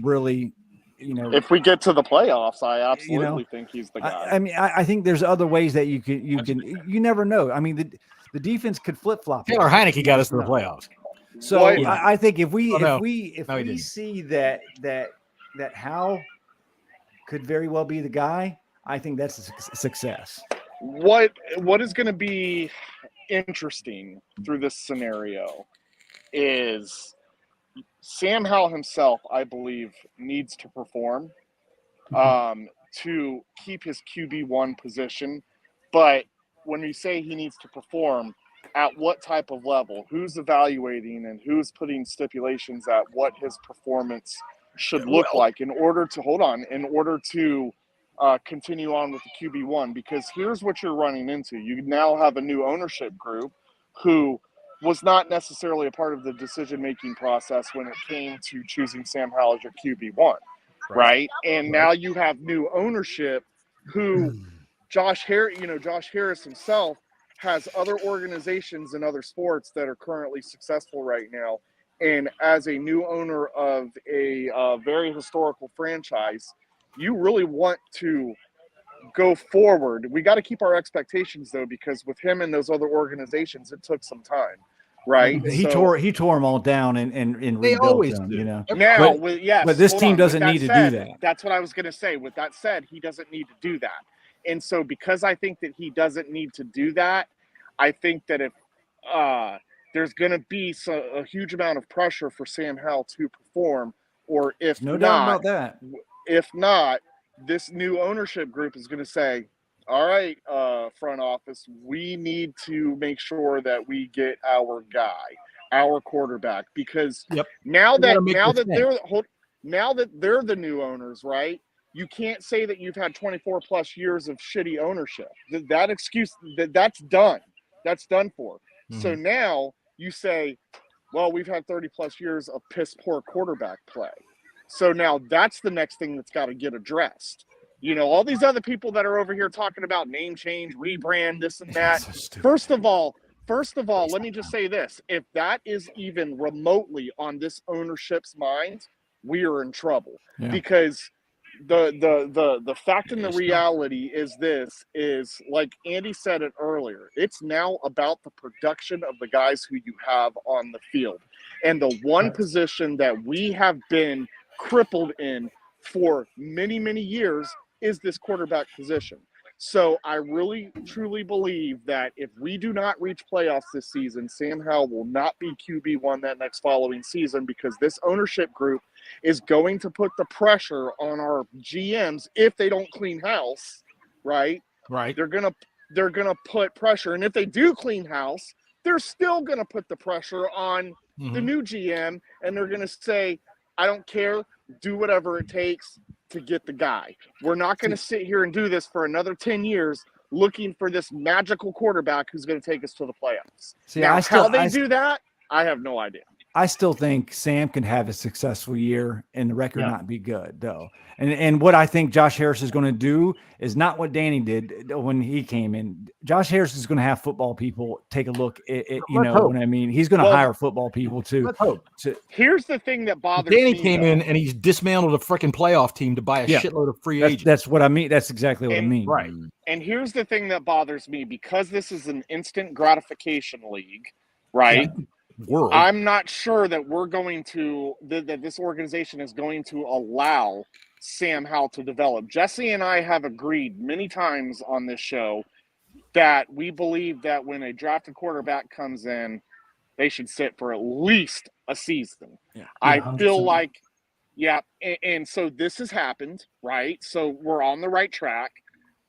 really, if we get to the playoffs, I absolutely think he's the guy. I mean, I think there's other ways that you never know. I mean, the defense could flip flop. Taylor Heineke got us to the playoffs. So I think if we see that Howell could very well be the guy, I think that's a success. What is going to be interesting through this scenario is Sam Howell himself, I believe, needs to perform to keep his QB1 position. But when we say he needs to perform, at what type of level? Who's evaluating and who's putting stipulations at what his performance should look like in order to continue on with the QB1? Because here's what you're running into. You now have a new ownership group who was not necessarily a part of the decision-making process when it came to choosing Sam Howell as your QB1, right? And now you have new ownership who Josh Harris himself has other organizations and other sports that are currently successful right now. And as a new owner of a very historical franchise, you really want to go forward. We got to keep our expectations though, because with him and those other organizations, it took some time, right? He tore them all down and They rebuilt always them. do. You know, Now, but this team doesn't need to do that. That's what I was going to say. With that said, he doesn't need to do that. And so because I think that he doesn't need to do that, I think that if there's going to be a huge amount of pressure for Sam Howell to perform, or if no doubt about that. If not, this new ownership group is going to say, all right, front office, we need to make sure that we get our guy, our quarterback, because now that they're the new owners, right? You can't say that you've had 24 plus years of shitty ownership. That excuse, that's done. That's done for. So now you say, well, we've had 30 plus years of piss poor quarterback play. So now that's the next thing that's got to get addressed. You know, all these other people that are over here talking about name change, rebrand, this and that. First of all, let me just say this. If that is even remotely on this ownership's mind, we are in trouble. Because the fact and the reality is like Andy said it earlier, it's now about the production of the guys who you have on the field. And the one position that we have been crippled in for many, many years is this quarterback position. So I really, truly believe that if we do not reach playoffs this season, Sam Howell will not be QB1 that next following season, because this ownership group is going to put the pressure on our GMs if they don't clean house, right? Right. They're gonna put pressure, and if they do clean house, they're still gonna put the pressure on the new GM, and they're gonna say, I don't care, do whatever it takes to get the guy. We're not going to sit here and do this for another 10 years looking for this magical quarterback who's going to take us to the playoffs. Now, how they do that, I have no idea. I still think Sam can have a successful year and the record not be good, though. And what I think Josh Harris is going to do is not what Danny did when he came in. Josh Harris is going to have football people take a look at you know what I mean? He's going to hire football people too. Here's the thing that bothers Danny me. Danny came in and he's dismantled a freaking playoff team to buy a shitload of free agents. That's what I mean. That's exactly what I mean. Right. And here's the thing that bothers me, because this is an instant gratification league, right? World. I'm not sure that we're going to that this organization is going to allow Sam Howell to develop. Jesse and I have agreed many times on this show that we believe that when a drafted quarterback comes in, they should sit for at least a season. I feel like, and so this has happened, right? So we're on the right track.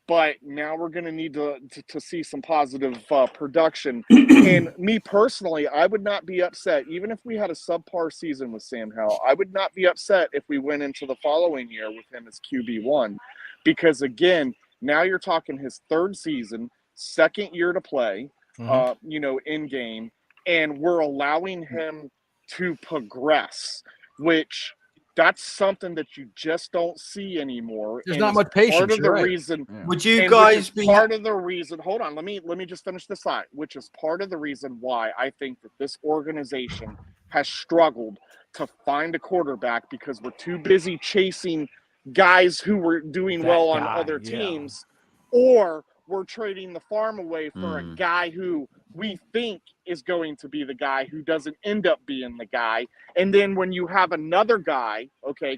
But now we're going to need to see some positive production. And me personally, I would not be upset, even if we had a subpar season with Sam Howell. I would not be upset if we went into the following year with him as QB1. Because, again, now you're talking his third season, second year to play, in game. And we're allowing him to progress, which – that's something that you just don't see anymore. There's not much patience. Part of the reason. Would you guys be part of the reason? Hold on, let me just finish this out. Which is part of the reason why I think that this organization has struggled to find a quarterback, because we're too busy chasing guys who were doing well on other teams, or we're trading the farm away for a guy who we think is going to be the guy who doesn't end up being the guy. And then when you have another guy,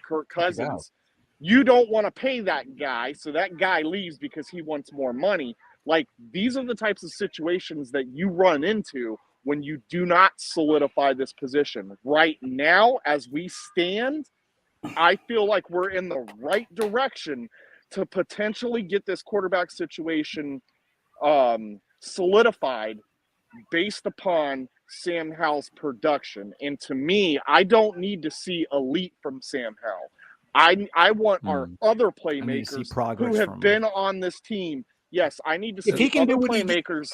Kirk Cousins, you don't want to pay that guy. So that guy leaves because he wants more money. Like, these are the types of situations that you run into when you do not solidify this position. Right now, as we stand, I feel like we're in the right direction to potentially get this quarterback situation solidified based upon Sam Howell's production. And to me, I don't need to see elite from Sam Howell. I want our other playmakers who have been on this team. Yes, I need to see other playmakers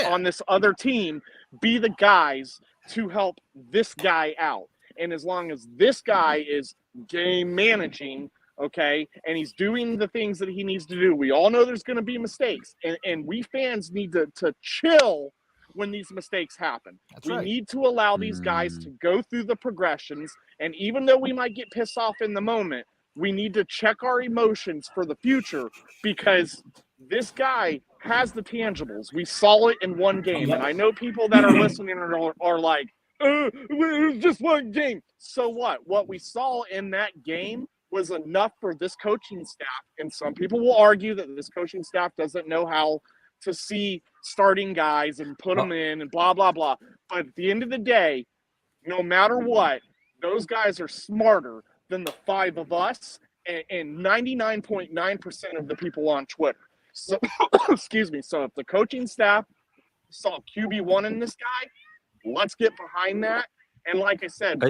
on this other team be the guys to help this guy out. And as long as this guy is game managing, and he's doing the things that he needs to do, we all know there's going to be mistakes. And we fans need to chill when these mistakes happen. We need to allow these guys to go through the progressions. And even though we might get pissed off in the moment, we need to check our emotions for the future because this guy has the tangibles. We saw it in one game. And I know people that are listening are like, it was just one game. So what? What we saw in that game was enough for this coaching staff. And some people will argue that this coaching staff doesn't know how to see starting guys and put them in and blah, blah, blah. But at the end of the day, no matter what, those guys are smarter than the 5 of us and 99.9% of the people on Twitter. So, excuse me. So if the coaching staff saw QB1 in this guy, let's get behind that. And like I said,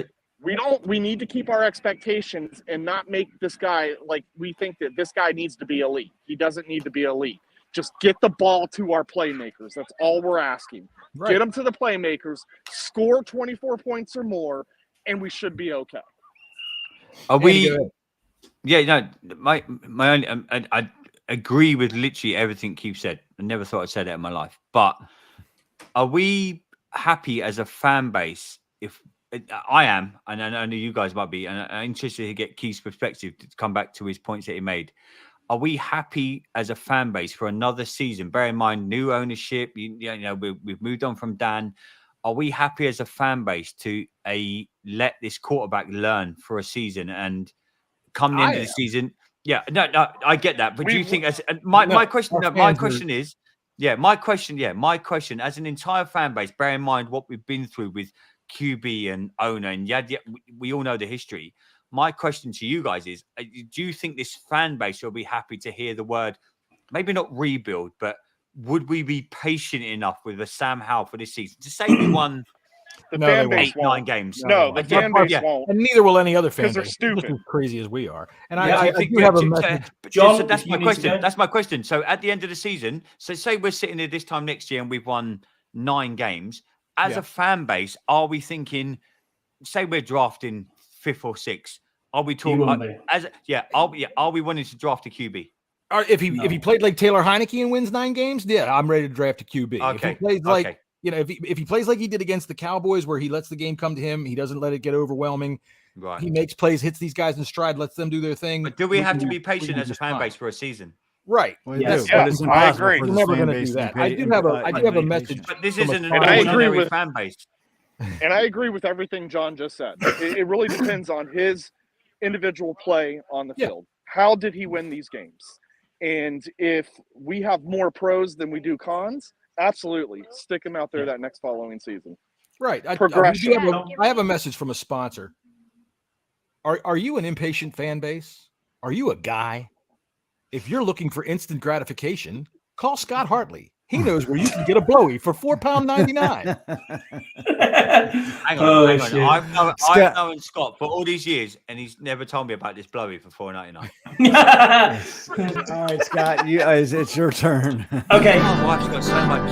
we need to keep our expectations and not make this guy like we think that this guy needs to be elite. He doesn't need to be elite. Just get the ball to our playmakers. That's all we're asking. Right. Get them to the playmakers, score 24 points or more, and we should be okay. Are we? Yeah, no. My only. I agree with literally everything Keith said. I never thought I'd say that in my life. But are we happy as a fan base? If I am, and I know you guys might be, and I'm interested to get Keith's perspective to come back to his points that he made. Are we happy as a fan base for another season? Bear in mind, new ownership. We've moved on from Dan. Are we happy as a fan base to let this quarterback learn for a season and come the end of the season? Yeah, no, I get that. But do you think my question as an entire fan base, bear in mind what we've been through with QB and owner, and we all know the history. My question to you guys is, do you think this fan base will be happy to hear the word, maybe not rebuild, but would we be patient enough with a Sam Howell for this season to say we won the fan base 8-9 games? No, the fan base won't. And neither will any other fan base. They're stupid. Just as crazy as we are. And I do have a message. John, so that's my question. That's my question. So at the end of the season, so say we're sitting here this time next year and we've won 9 games. As a fan base, are we thinking, say we're drafting 5th or 6th? Are we talking are we wanting to draft a QB? If he played like Taylor Heineke and wins 9 games, I'm ready to draft a QB. Okay. If he plays like if he plays like he did against the Cowboys, where he lets the game come to him, he doesn't let it get overwhelming. Right. He makes plays, hits these guys in stride, lets them do their thing. But do we have to be patient as a fan base for a season? Right. Well, yes. I agree. You're never going to do that. I do have a message. But this isn't an ordinary fan base. And I agree with everything John just said. It really depends on his individual play on the field. How did he win these games? And if we have more pros than we do cons, absolutely stick him out there that next following season. Right. Progression. I have a message from a sponsor. Are you an impatient fan base? Are you a guy? If you're looking for instant gratification, call Scott Hartley. He knows where you can get a blowy for £4.99. Hang on. I've known Scott for all these years, and he's never told me about this blowy for $4.99. All right, Scott, it's your turn. Okay. My wife's got so much.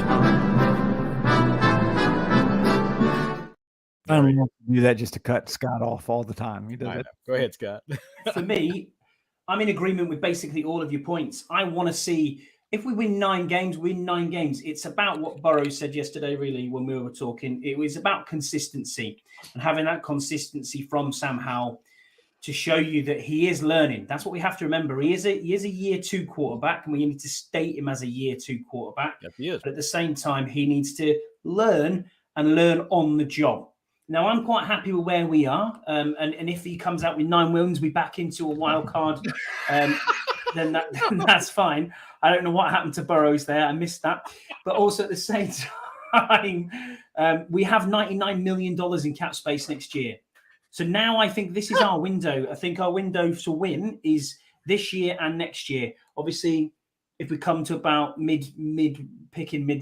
I don't want to do that just to cut Scott off all the time. He does it. Go ahead, Scott. For me, I'm in agreement with basically all of your points. I want to see. If we win 9 games, win 9 games. It's about what Burrows said yesterday, really, when we were talking. It was about consistency and having that consistency from Sam Howell to show you that he is learning. That's what we have to remember. He is a year 2 quarterback, and we need to state him as a year 2 quarterback. Yes, he is. But at the same time, he needs to learn and learn on the job. Now, I'm quite happy with where we are. And if he comes out with 9 wins, we back into a wild card, then that's fine. I don't know what happened to Burrows there. I missed that. But also at the same time, we have $99 million in cap space next year. So now I think this is our window. I think our window to win is this year and next year. Obviously, if we come to about mid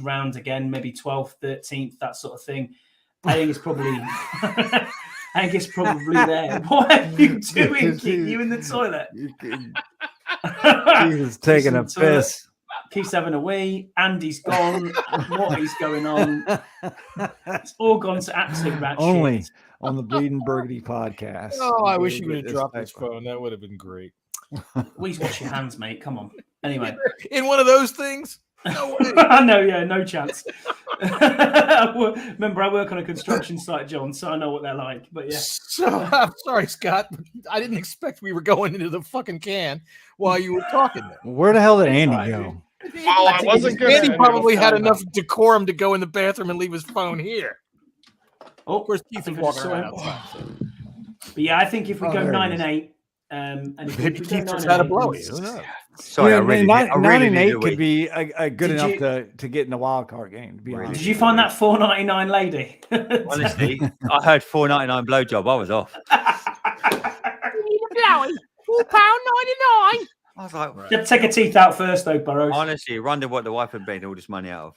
round again, maybe 12th, 13th, that sort of thing, I think it's probably there. What are you doing? Keith? You in the toilet? He's taking a piss. Keith's having a wee. Andy's gone. What is going on? It's all gone to absolute rat Only shit. On the Bleeding Burgundy podcast. Oh, I wish you would have dropped his phone. That would have been great. Please wash your hands, mate. Come on. Anyway. In one of those things? No way. No, yeah, no chance. Remember, I work on a construction site, John, so I know what they're like. But yeah. So I'm sorry, Scott. I didn't expect we were going into the fucking can while you were talking there. Where the hell did Andy go? Well, I wasn't gonna. Andy probably had enough decorum to go in the bathroom and leave his phone here. Oh, of course, Keith is walking around outside. But yeah, I think if we go 9-8, and if Maybe we Keith go just 9-8, had a blowy. Who knows? Sorry, Yeah, I really, 9-8 could week. be a good Did enough to get in the wild card game. To be honest. Did you find that $4.99 lady? Honestly, I heard $4.99 blowjob. I was off. £4.99. I was like, You have to take her teeth out first, though, Burrows. honestly, wonder what the wife had made all this money out of.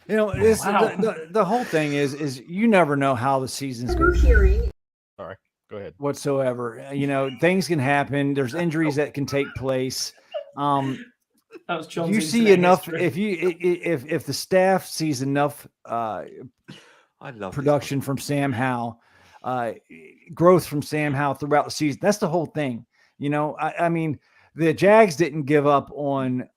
You know, the whole thing is you never know how the season's going. Sorry, go ahead. Whatsoever, you know, things can happen. There's injuries that can take place. That was John's You see internet enough history. if the staff sees enough I love production from Sam Howell, growth from Sam Howell throughout the season. That's the whole thing. You know, I mean, the Jags didn't give up on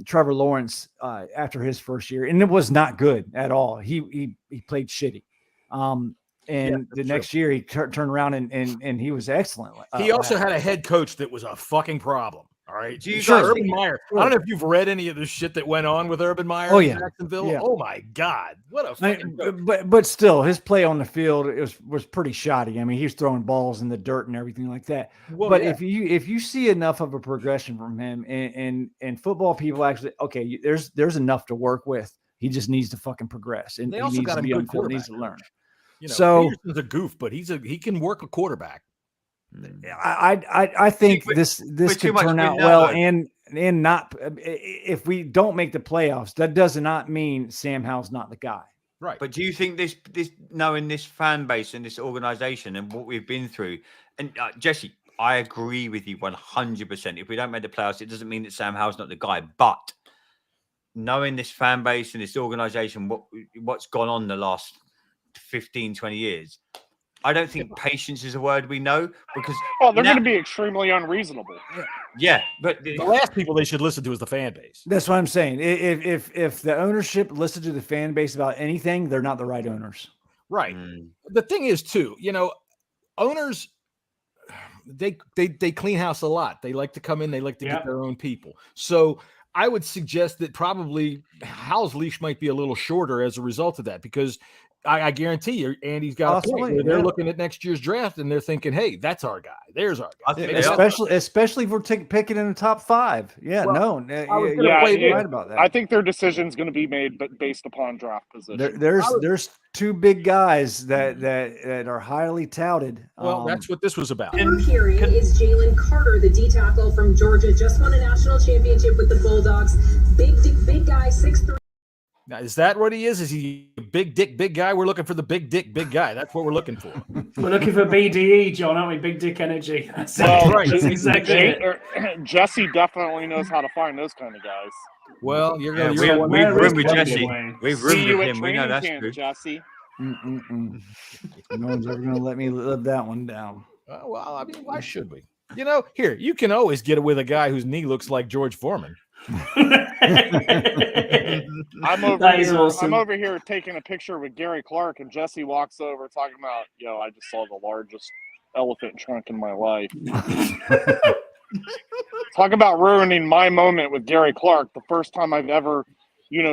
Trevor Lawrence after his first year, and it was not good at all. He played shitty. And the next year he turned around and he was excellent. He also had a head coach that was a fucking problem. All right. Do you Sure, guys Urban think- Meyer. I don't know if you've read any of the shit that went on with Urban Meyer Oh, in yeah. Jacksonville. Yeah. Oh my God. What a fucking joke. but still, his play on the field was pretty shoddy. I mean, he was throwing balls in the dirt and everything like that. Well, But yeah. if you see enough of a progression from him, and football people actually, okay, there's enough to work with. He just needs to fucking progress, and They he also needs got to him be good on field, needs to quarterback. learn. You know, So- Peterson's a goof, but he can work a quarterback. I think See, this with too could much turn out win well, now, and not if we don't make the playoffs, that does not mean Sam Howell's not the guy. Right. But do you think this knowing this fan base and this organization and what we've been through, and Jesse, I agree with you 100%. If we don't make the playoffs, it doesn't mean that Sam Howell's not the guy. But knowing this fan base and this organization, what's gone on the last 15, 20 years, I don't think patience is a word we know because Oh, they're now- going to be extremely unreasonable. yeah, but the last people they should listen to is the fan base. That's what I'm saying. If the ownership listens to the fan base about anything, they're not the right owners. Right. The thing is, too, you know, owners, they clean house a lot. They like to come in, they like to get their own people. So I would suggest that probably Howell's leash might be a little shorter as a result of that, because I guarantee you, Andy's got a point where they're looking at next year's draft and they're thinking, "Hey, that's our guy. There's our guy." Especially if we're picking in the top 5. Yeah, Well, you're right about that. I think their decision is going to be made, but based upon draft position. There's 2 big guys that are highly touted. Well, that's what this was about. Hearing is Jalen Carter, the D tackle from Georgia, just won a national championship with the Bulldogs. Big guy, 6'3". Now, is that what he is? Is he a big dick, big guy? We're looking for the big dick, big guy. That's what we're looking for. We're looking for BDE, John, aren't we? Big dick energy. That's right. That's exactly it. Jesse definitely knows how to find those kind of guys. Well, you're Yeah, going. we've roomed with Wayne. Jesse. We've See roomed you with at him. We know training that's camp, true. Jesse. No one's ever going to let me live that one down. Well, I mean, why should we? You know, here you can always get it with a guy whose knee looks like George Foreman. I'm over here taking a picture with Gary Clark, and Jesse walks over talking about, I just saw the largest elephant trunk in my life. Talk about ruining my moment with Gary Clark, the first time I've ever,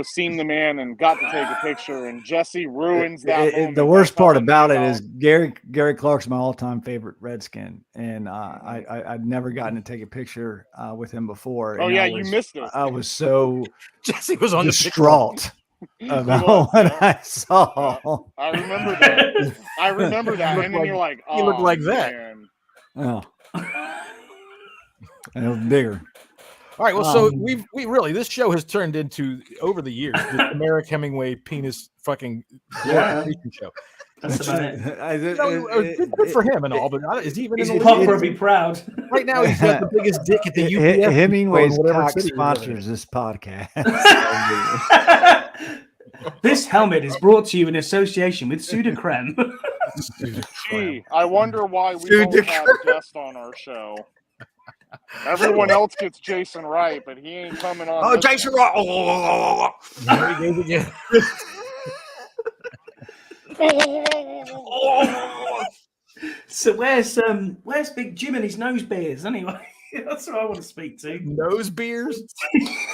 seen the man and got to take a picture, and Jesse ruins that moment. The worst part about it is Gary Clark's my all-time favorite Redskin, and I'd never gotten to take a picture with him before. Oh, and yeah, you missed it. I was so Jesse was on distraught about what I saw. I remember that. And then you're like, oh, he looked like that. Man. Oh. And it was bigger. All right, well, so we really, this show has turned into, over the years, the Merrick Hemingway penis fucking show. That's about it. Good for him and all, but is he even He's in the proper be proud. Right now, he's got the biggest dick at the UPS. Hemingway's or whatever cock city we're living in. sponsors this podcast. This helmet is brought to you in association with Sudocreme. Gee, I wonder why we don't have guests on our show. Everyone else gets Jason Wright, but he ain't coming on. Oh, Jason Wright! There he goes again. So where's Big Jim and his nose beers anyway? That's what I want to speak to. Nose beers?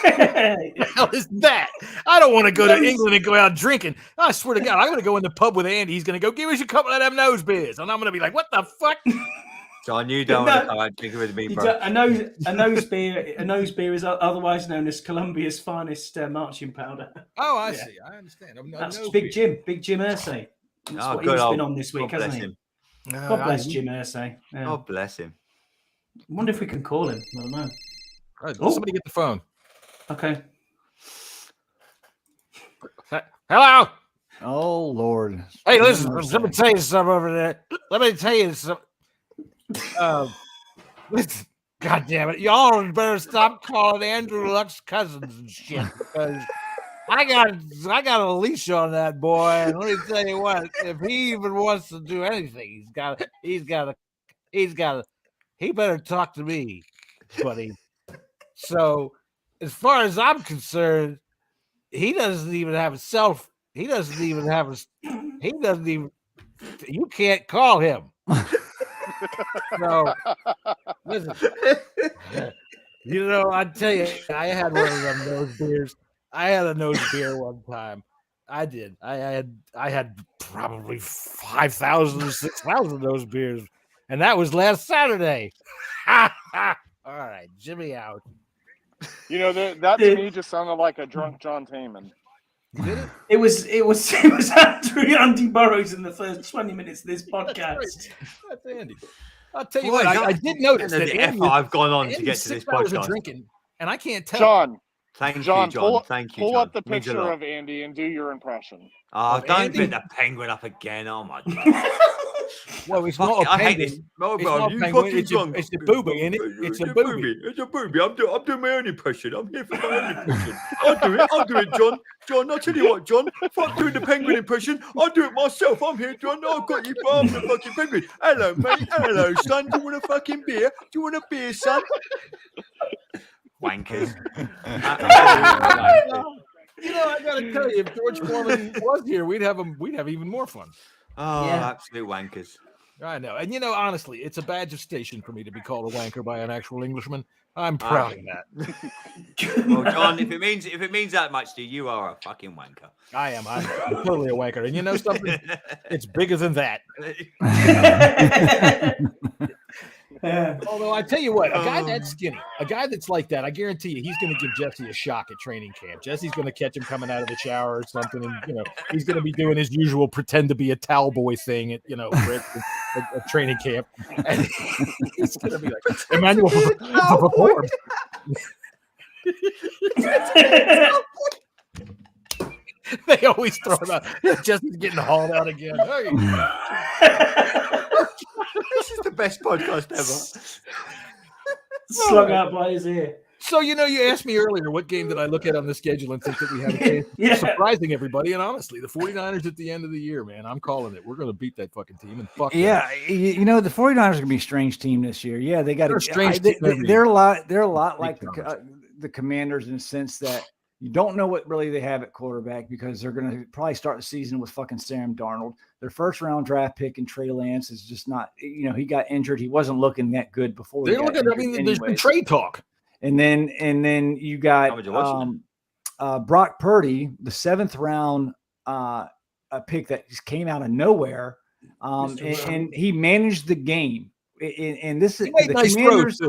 What the hell is that? I don't want to go to England and go out drinking. I swear to God, I'm going to go in the pub with Andy. He's going to go, give us a couple of them nose beers. And I'm going to be like, what the fuck? John, you don't want to come out drinking with me, bro. A nose beer is otherwise known as Colombia's finest marching powder. Oh, I see. I understand. That's Big Jim Irsay. That's what he's been on this week, hasn't he? God bless Jim Irsay. Yeah. God bless him. I wonder if we can call him. I don't know. Right, somebody get the phone. Okay. Hello. Oh, Lord. Hey, listen, let me tell you something over there. Let me tell you something. Listen, God damn it. Y'all better stop calling Andrew Luck's cousins and shit, because I got a leash on that boy, and let me tell you what, if he even wants to do anything, he better talk to me, buddy. So, as far as I'm concerned, you can't call him. So, listen, I tell you, I had one of them nose beers. I had a nose beer one time. I did. I had probably 5,000 or 6,000 nose beers, and that was last Saturday. All right, Jimmy out. That to me just sounded like a drunk John Taman. Did it? It was Andy Burrows in the first 20 minutes of this podcast. That's Andy. I'll tell you what, I did notice that the effort I've gone on to get to this podcast. Drinking, and I can't tell. John, thank you, John. Thank you, pull John. up the picture of Andy and do your impression. Oh, don't put the penguin up again. Oh my God. Well, it's not a penguin. I hate this. It's not a penguin. It's a booby, isn't it? It's a booby. It's a booby. I'm doing my own impression. I'm here for my own impression. I'll do it, John. John, I'll tell you what, John. Fuck doing the penguin impression. I'll do it myself. I'm here, John. I've got you, bro. I'm the fucking penguin. Hello, mate. Hello, son. Do you want a fucking beer? Do you want a beer, son? Wankers. I gotta tell you, if George Foreman was here, we'd have even more fun. Oh, yeah. Absolute wankers. I know. And honestly, it's a badge of station for me to be called a wanker by an actual Englishman. I'm proud of that. Well, John, if it means that much to you, you are a fucking wanker. I am. I'm totally a wanker. And you know something? It's bigger than that. Although I tell you what, a guy that's skinny, a guy that's like that, I guarantee you, he's going to give Jesse a shock at training camp. Jesse's going to catch him coming out of the shower or something, and he's going to be doing his usual pretend to be a towel boy thing at at training camp, and he's going to be like, Emmanuel performed. They always throw it out. Jesse's getting hauled out again. Hey. This is the best podcast ever. Slung out by his ear. So, you asked me earlier, what game did I look at on the schedule and think that we had a chance of surprising everybody? And honestly, the 49ers at the end of the year, man, I'm calling it. We're going to beat that fucking team. And fuck yeah, the 49ers are going to be a strange team this year. Yeah, they got a strange team. They're a lot like the Commanders in the sense that you don't know what really they have at quarterback because they're going to probably start the season with fucking Sam Darnold. Their first round draft pick and Trey Lance is just not, he got injured. He wasn't looking that good before. There's been trade talk. And then you got Brock Purdy, the 7th round a pick that just came out of nowhere. And he managed the game. And this is the nice Commanders.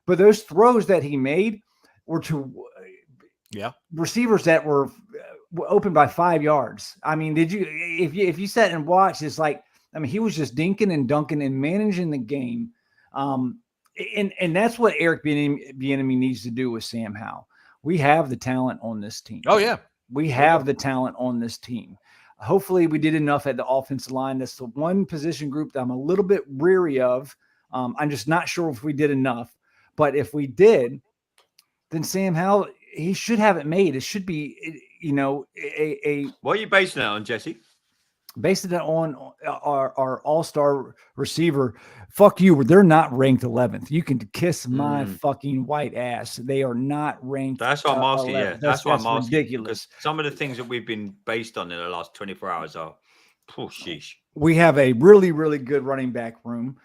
But those throws that he made were to receivers that were open by 5 yards. I mean, if you sat and watched, it's like, he was just dinking and dunking and managing the game. And that's what Eric Bieniemy needs to do with Sam Howell. We have the talent on this team. Oh yeah. We have the talent on this team. Hopefully we did enough at the offensive line. That's the one position group that I'm a little bit weary of. I'm just not sure if we did enough, but if we did, then Sam Howell, he should have it made. It should be, What are you basing that on, Jesse? based it on our all-star receiver. Fuck you. They're not ranked 11th. You can kiss my fucking white ass. They are not ranked. That's what I'm asking. 11th. Yeah, that's what I'm asking. Ridiculous. Because some of the things that we've been based on in the last 24 hours are, sheesh. We have a really, really good running back room.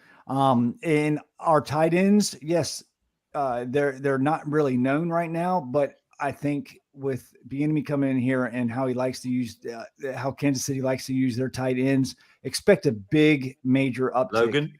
In our tight ends, yes, they're not really known right now, but I think with Bieniemy coming in here and how he likes to use, how Kansas City likes to use their tight ends, expect a big major uptick Logan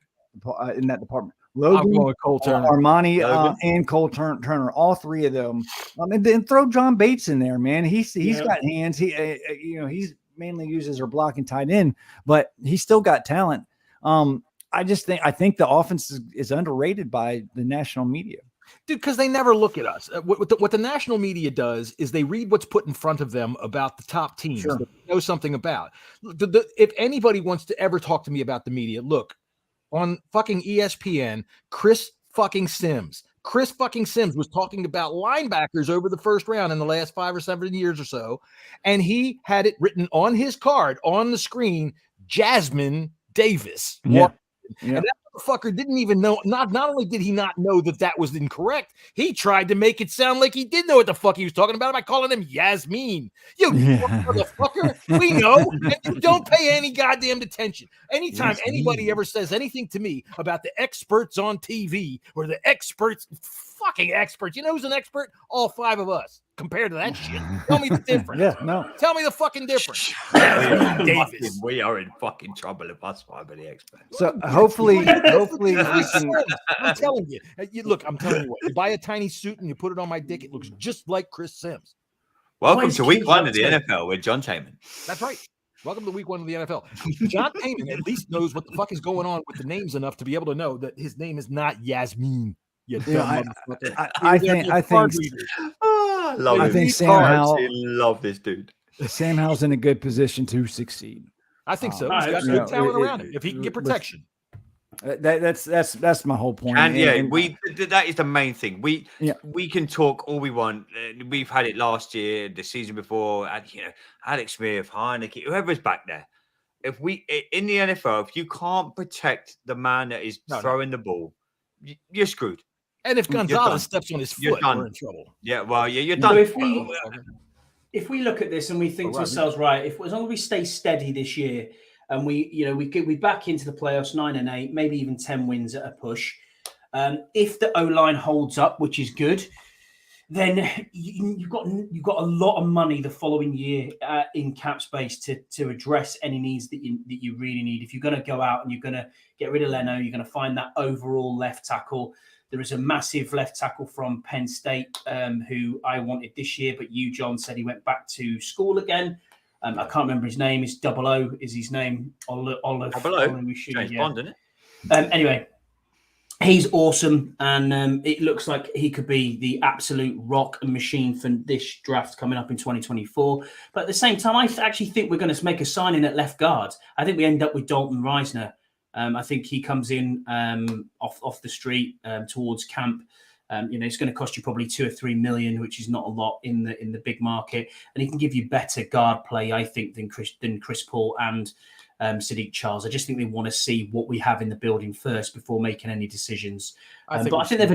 in that department. Logan, Cole Turner, Armani, and Cole Turner, all three of them, and then throw John Bates in there, man. He's got hands. He's mainly used as our blocking tight end, but he's still got talent. I think the offense is underrated by the national media. Dude, because they never look at us. What the national media does is they read what's put in front of them about the top teams that they know something about. If anybody wants to ever talk to me about the media, look, on fucking ESPN, Chris fucking Sims was talking about linebackers over the first round in the last 5 or 7 years or so, and he had it written on his card on the screen, Jasmine Davis. Yeah. And that motherfucker didn't even know. Not only did he not know that was incorrect, he tried to make it sound like he did know what the fuck he was talking about by calling him Yasmin. You motherfucker, we know, and you don't pay any goddamn attention. Anytime anybody ever says anything to me about the experts on TV or the fucking experts, you know who's an expert? All 5 of us. Compared to that shit, tell me the difference. Tell me the fucking difference. We are in fucking trouble if us 5 are the experts. So hopefully we can. I'm telling you. Look, I'm telling you what. You buy a tiny suit and you put it on my dick, it looks just like Chris Sims. Welcome to week 1 of the NFL with John Taman. That's right. Welcome to week 1 of the NFL. John Taman at least knows what the fuck is going on with the names enough to be able to know that his name is not Yasmin. I think Sam Howell. Love this dude. Sam Howell's in a good position to succeed. I think so. He's got good talent around him. If he can get protection. That's my whole point. And that is the main thing. We can talk all we want. We've had it last year, the season before, and Alex Smith, Heineke, whoever's back there. If we in the NFL, if you can't protect the man that is throwing the ball, you're screwed. And if Gonzalez steps on his foot, we're in trouble. Yeah, well, you're done. So if we look at this and we think to ourselves, right, as long as we stay steady this year and we back into the playoffs 9-8, maybe even 10 wins at a push. If the O-line holds up, which is good, then you've got a lot of money the following year in cap space to address any needs that you really need. If you're going to go out and you're going to get rid of Leno, you're going to find that overall left tackle. There is a massive left tackle from Penn State who I wanted this year, but you, John, said he went back to school again. I can't remember his name. It's Double O is his name. Olive. James Bond, isn't it? Anyway, he's awesome, and it looks like he could be the absolute rock and machine for this draft coming up in 2024. But at the same time, I actually think we're going to make a signing at left guard. I think we end up with Dalton Reisner. I think he comes in off the street towards camp. It's going to cost you probably $2 or $3 million, which is not a lot in the big market, and he can give you better guard play, I think, than Chris Paul and Sadiq Charles. I just think they want to see what we have in the building first before making any decisions. I think they've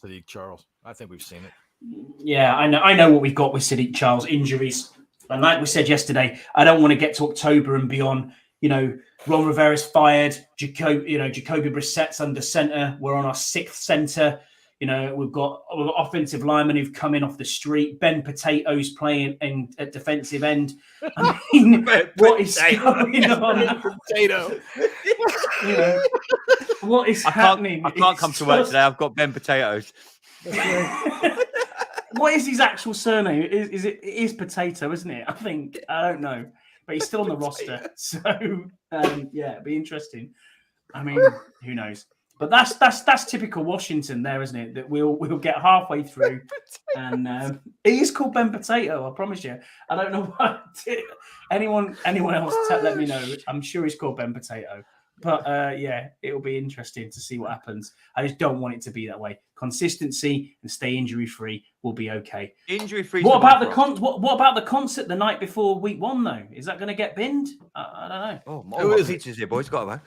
Sadiq Charles. I think we've seen it. Yeah, I know what we've got with Sadiq Charles, injuries, and like we said yesterday, I don't want to get to October and beyond. Ron Rivera's fired. Jacoby Brissett's under center. We're on our 6th center. We've got offensive linemen who've come in off the street. Ben Potato's playing at defensive end. I mean, what is going on? Potato. What is happening? I can't come to work today. I've got Ben Potatoes. What is his actual surname? It is Potato, isn't it? I don't know. But he's still on the roster. So, it'd be interesting. I mean, who knows? But that's typical Washington there, isn't it? That we'll get halfway through. And he is called Ben Potato, I promise you. I don't know what. Anyone else let me know. I'm sure he's called Ben Potato. But yeah, it'll be interesting to see what happens. I just don't want it to be that way. Consistency and stay injury free will be okay. Injury free. What about what about the concert the night before week 1 though? Is that going to get binned? I don't know. Oh, my pizza's here, boys. Got to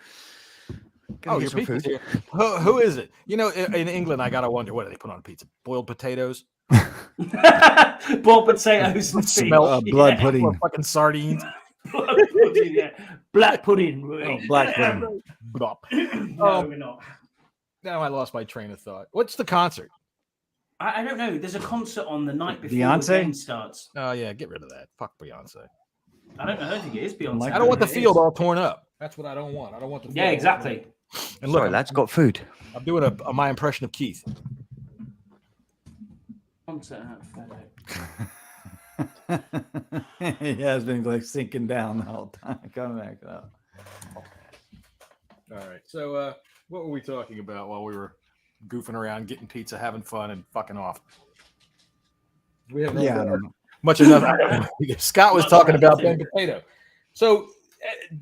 Oh, your pizza's here. Who is it? You know, in England, I gotta wonder, what do they put on pizza? Boiled potatoes. Boiled potatoes and smell blood pudding. Fucking sardines. Blood pudding, yeah. Black pudding. Oh, black pudding. No, we're not. Now I lost my train of thought. What's the concert? I don't know. There's a concert on the night before Beyonce? the game starts. Oh yeah, get rid of that. Fuck Beyonce. I don't think it is Beyonce. I don't want the field all torn up. That's what I don't want. I don't want the field. Yeah, exactly. And look, sorry, lads, got food. I'm doing my impression of Keith. Concert at FedEx. Yeah, it's been like sinking down the whole time. Coming back up. All right. So what were we talking about while we were goofing around, getting pizza, having fun, and fucking off? We have I don't know. much enough. Scott was talking about Ben Potato. So,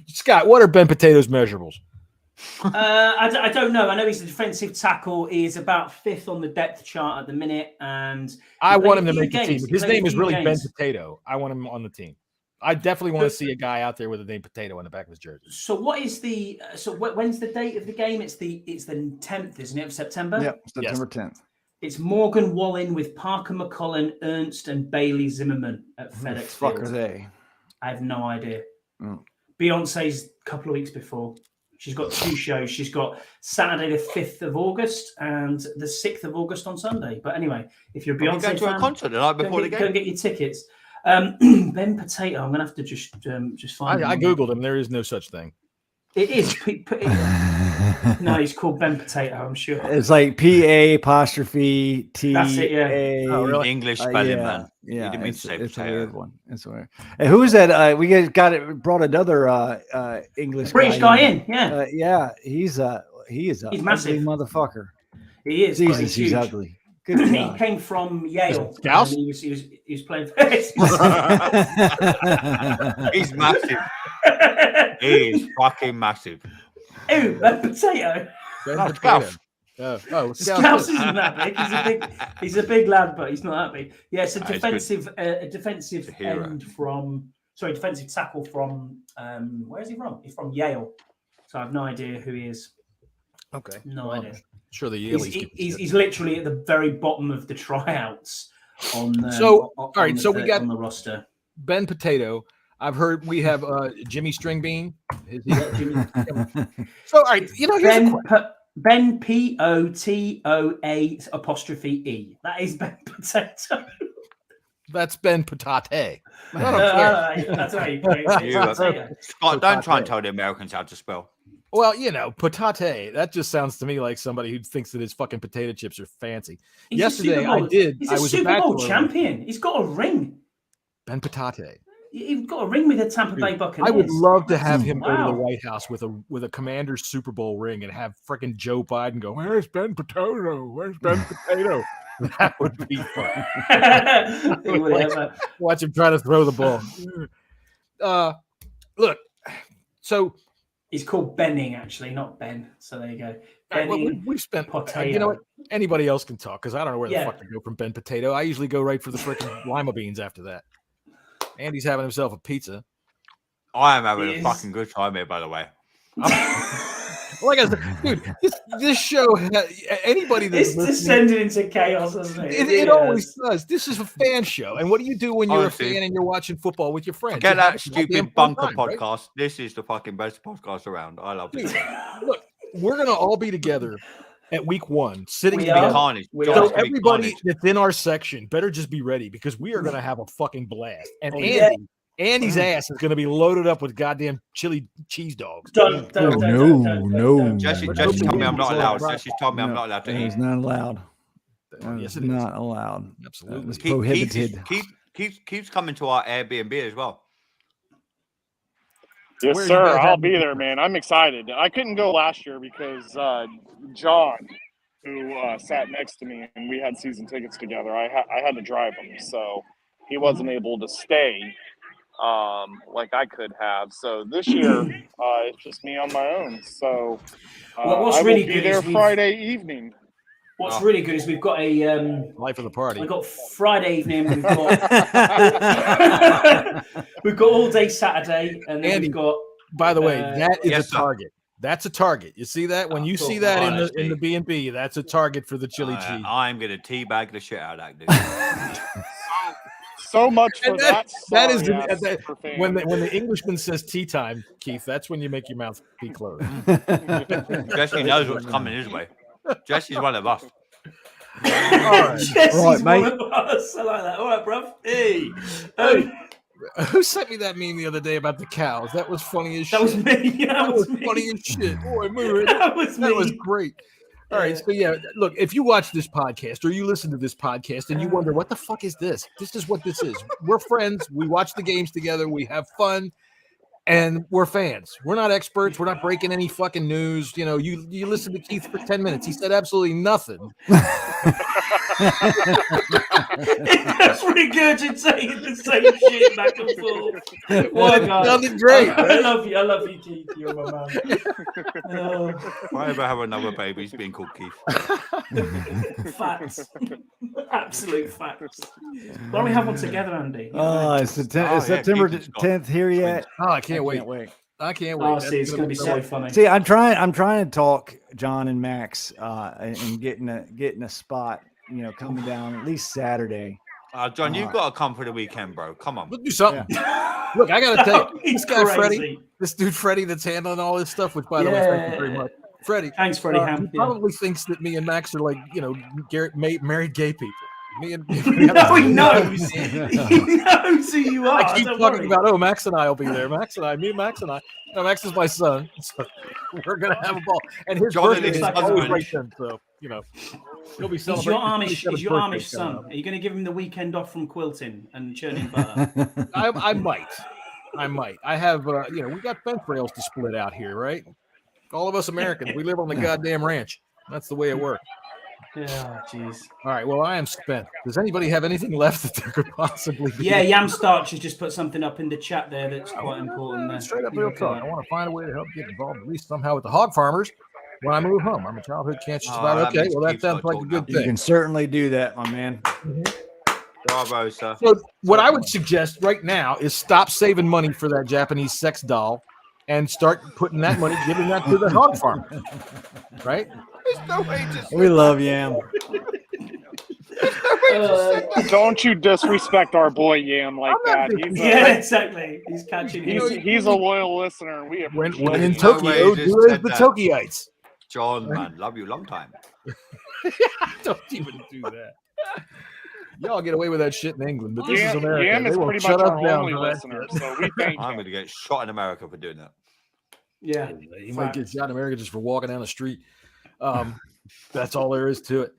Scott, what are Ben Potato's measurables? I don't know. I know he's a defensive tackle. He is about 5th on the depth chart at the minute, and I want him to make the team. His name is really Ben Potato. I want him on the team. I definitely want to see a guy out there with the name Potato on the back of his jersey. So, what is the? When's the date of the game? It's the 10th, isn't it, of September? Yep, September 10th. It's Morgan Wallen with Parker McCollum, Ernst, and Bailey Zimmerman at FedEx Fuck Field. are they? I have no idea. Beyonce's a couple of weeks before. She's got 2 shows. She's got Saturday the 5th of August and the 6th of August on Sunday. But anyway, if you're a Beyonce fan, to a concert the night before the game. Go get your tickets. Ben Potato. I'm gonna have to just find. I googled him. There is no such thing. It is. No, he's called Ben Potato. I'm sure. It's like PA''T. That's it. Yeah. Oh, really? English spelling, man. Yeah, You didn't mean to say it's a potato. weird one. It's weird. And who is that? We brought another English British guy in. Yeah. Yeah, he is a massive motherfucker. He is. Jesus, he's ugly. Good He God. came from Yale. Scouse? He was playing. He's massive. He is fucking massive. Ooh, Ben Potato. Ben No, Potato. Scouse. Scouse isn't that big. He's a big lad, but he's not that big. Yeah, it's a defensive end from. Sorry, defensive tackle from. Where is he from? He's from Yale. So I have no idea who he is. Okay. No idea. Sure, the Yaleys. He's literally at the very bottom of the tryouts on. All right, so we got on the roster. Ben Potato. I've heard we have Jimmy Stringbean. So, all right, here's Ben Potoa''E. That is Ben Potato. That's Ben Potate. That's right. Scott, don't try and tell the Americans how to spell. Well, potate. That just sounds to me like somebody who thinks that his fucking potato chips are fancy. Yesterday, I did. He's a Super Bowl champion. He's got a ring. Ben Potate. He's got a ring with the Tampa Bay Buccaneers. I would love to have him go to the White House with a Commander's Super Bowl ring and have freaking Joe Biden go, "Where's Ben Potato? Where's Ben Potato?" That would be fun. Watch him try to throw the ball. Look, so he's called Benning, actually, not Ben. So there you go. Benning, we've spent. Potato. You know what? Anybody else can talk because I don't know where the fuck to go from Ben Potato. I usually go right for the freaking lima beans after that. Andy's having himself a pizza. I am having a fucking good time here, by the way. Like I said, dude, this show, anybody that's descended into chaos, doesn't it? It always does. This is a fan show. And what do you do when you're a fan and you're watching football with your friends? Get that stupid bunker time, podcast. Right? This is the fucking best podcast around. I love it. Look, we're going to all be together at week 1, sitting together. So everybody that's in our section better just be ready because we are going to have a fucking blast. And Andy's ass is going to be loaded up with goddamn chili cheese dogs. No. Jesse told me I'm not allowed. Jesse told me I'm not allowed to eat. It's not allowed. Yes, it's not allowed. Absolutely. It's prohibited. Keeps coming to our Airbnb as well. Yes, sir. I'll be there, man. I'm excited. I couldn't go last year because John, who sat next to me, and we had season tickets together, I had to drive him, so he wasn't able to stay. like I could have. So this year, it's just me on my own. So what's I will really be good there is Friday evening. What's really good is we've got a life of the party. We've got Friday evening. We've got we've got all day Saturday, and then Andy, we've got. By the way, that is yes, a target. That's a target. You see that when you see that in the B&B, that's a target for the chili cheese. I'm gonna teabag the shit out of that dude. So much for that. That is when the Englishman says tea time, Keith. That's when you make your mouth be closed. Jesse knows what's coming his way. Jesse's one of us. All right. Jesse's one of us. I like that. All right, bruv. Hey. Who sent me that meme the other day about the cows? That was funny as shit. That was me. That was funny as shit. Boy, that was great. All right. So, yeah, look, if you watch this podcast or you listen to this podcast and you wonder, what the fuck is this? This is what this is. We're friends. We watch the games together. We have fun. And we're fans. We're not experts. We're not breaking any fucking news. You know, you listen to Keith for 10 minutes. He said absolutely nothing. That's regurgitating the same shit back and forth. Well, sounded great. I love you, Keith. You're my man. Why ever have another baby? He's being called Keith. Facts. Absolute facts. Why don't we have one together, Andy? It's September 10th here yet. Oh, I can't wait. I can't wait. Oh, see, it's going to be so funny. See, I'm trying to talk John and Max and getting a spot, coming down at least Saturday. John, you've got to come for the weekend, bro. Come on. Let's do something. Yeah. Look, I got to tell you, this guy, crazy. Freddie, this dude, Freddie, that's handling all this stuff, which, by the way, thank you very much. Freddie. Thanks, Freddie. He probably thinks that me and Max are like, married gay people. No, he knows. He knows who you are. I keep talking about, Max and I will be there. Max and I. No, Max is my son. So we're going to have a ball. And his birthday is always right then. So, he'll be celebrating. Is your Amish son. Are you going to give him the weekend off from quilting and churning butter? I might. I have, we got fence rails to split out here, right? All of us Americans, we live on the goddamn ranch. That's the way it works. Yeah, jeez. All right, well, I am spent. Does anybody have anything left that there could possibly be? Yeah, Yam Starch has just put something up in the chat there that's quite important. Straight up real talk. I want to find a way to help get involved at least somehow with the hog farmers when I move home. I'm a childhood cancer survivor. Okay, well, that sounds like a good thing. You can certainly do that, my man. Bravo, sir. So what I would suggest right now is stop saving money for that Japanese sex doll and start putting that money, giving that to the hog farm. Right? There's no way to we love Yam. Don't you disrespect our boy Yam like that. Exactly. He's catching. He's a loyal listener. And we when in Tokyo, do as the Tokyoites. John, man, love you long time. Don't even do that. Y'all get away with that shit in England, but this is America. Yam is pretty much our only listener, so we thank I'm going to get shot in America for doing that. Yeah, he might get shot in America just for walking down the street. That's all there is to it.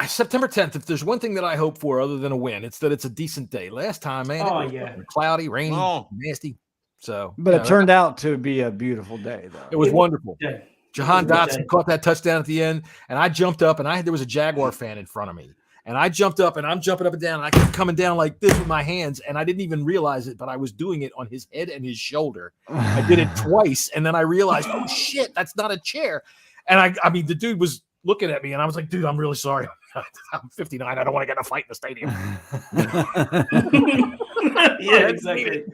September 10th, if there's one thing that I hope for other than a win, it's that it's a decent day. Last time, man, it was cloudy, rainy, nasty. So, but it turned out to be a beautiful day, though. It was wonderful. Yeah. Jahan Dotson caught that touchdown at the end, and I jumped up, and there was a Jaguar fan in front of me. And I jumped up, and I'm jumping up and down, and I kept coming down like this with my hands, and I didn't even realize it, but I was doing it on his head and his shoulder. I did it twice, and then I realized, oh, shit, that's not a chair. And I mean, the dude was looking at me, and I was like, dude, I'm really sorry. I'm 59. I don't want to get in a fight in the stadium. Yeah, exactly.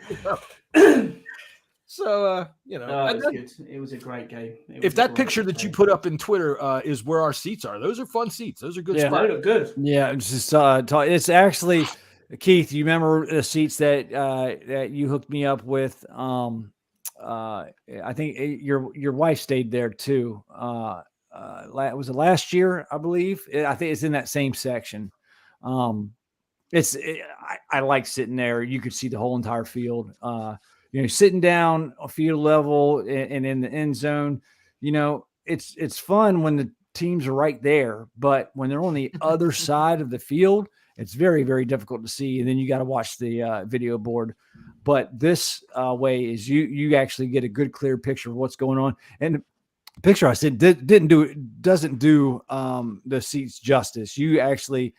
So, it was a great game. If that picture that you put up in Twitter is where our seats are, those are fun seats. Those are good spots. They look good. Yeah, it's just it's actually, Keith, you remember the seats that you hooked me up with? I think your wife stayed there too. Was it last year? I believe. I think it's in that same section. I like sitting there. You could see the whole entire field. Sitting down on field level and in the end zone. It's fun when the teams are right there, but when they're on the other side of the field, it's very, very difficult to see. And then you got to watch the video board. But this way is you actually get a good, clear picture of what's going on. And the picture I said doesn't do the seats justice. You actually,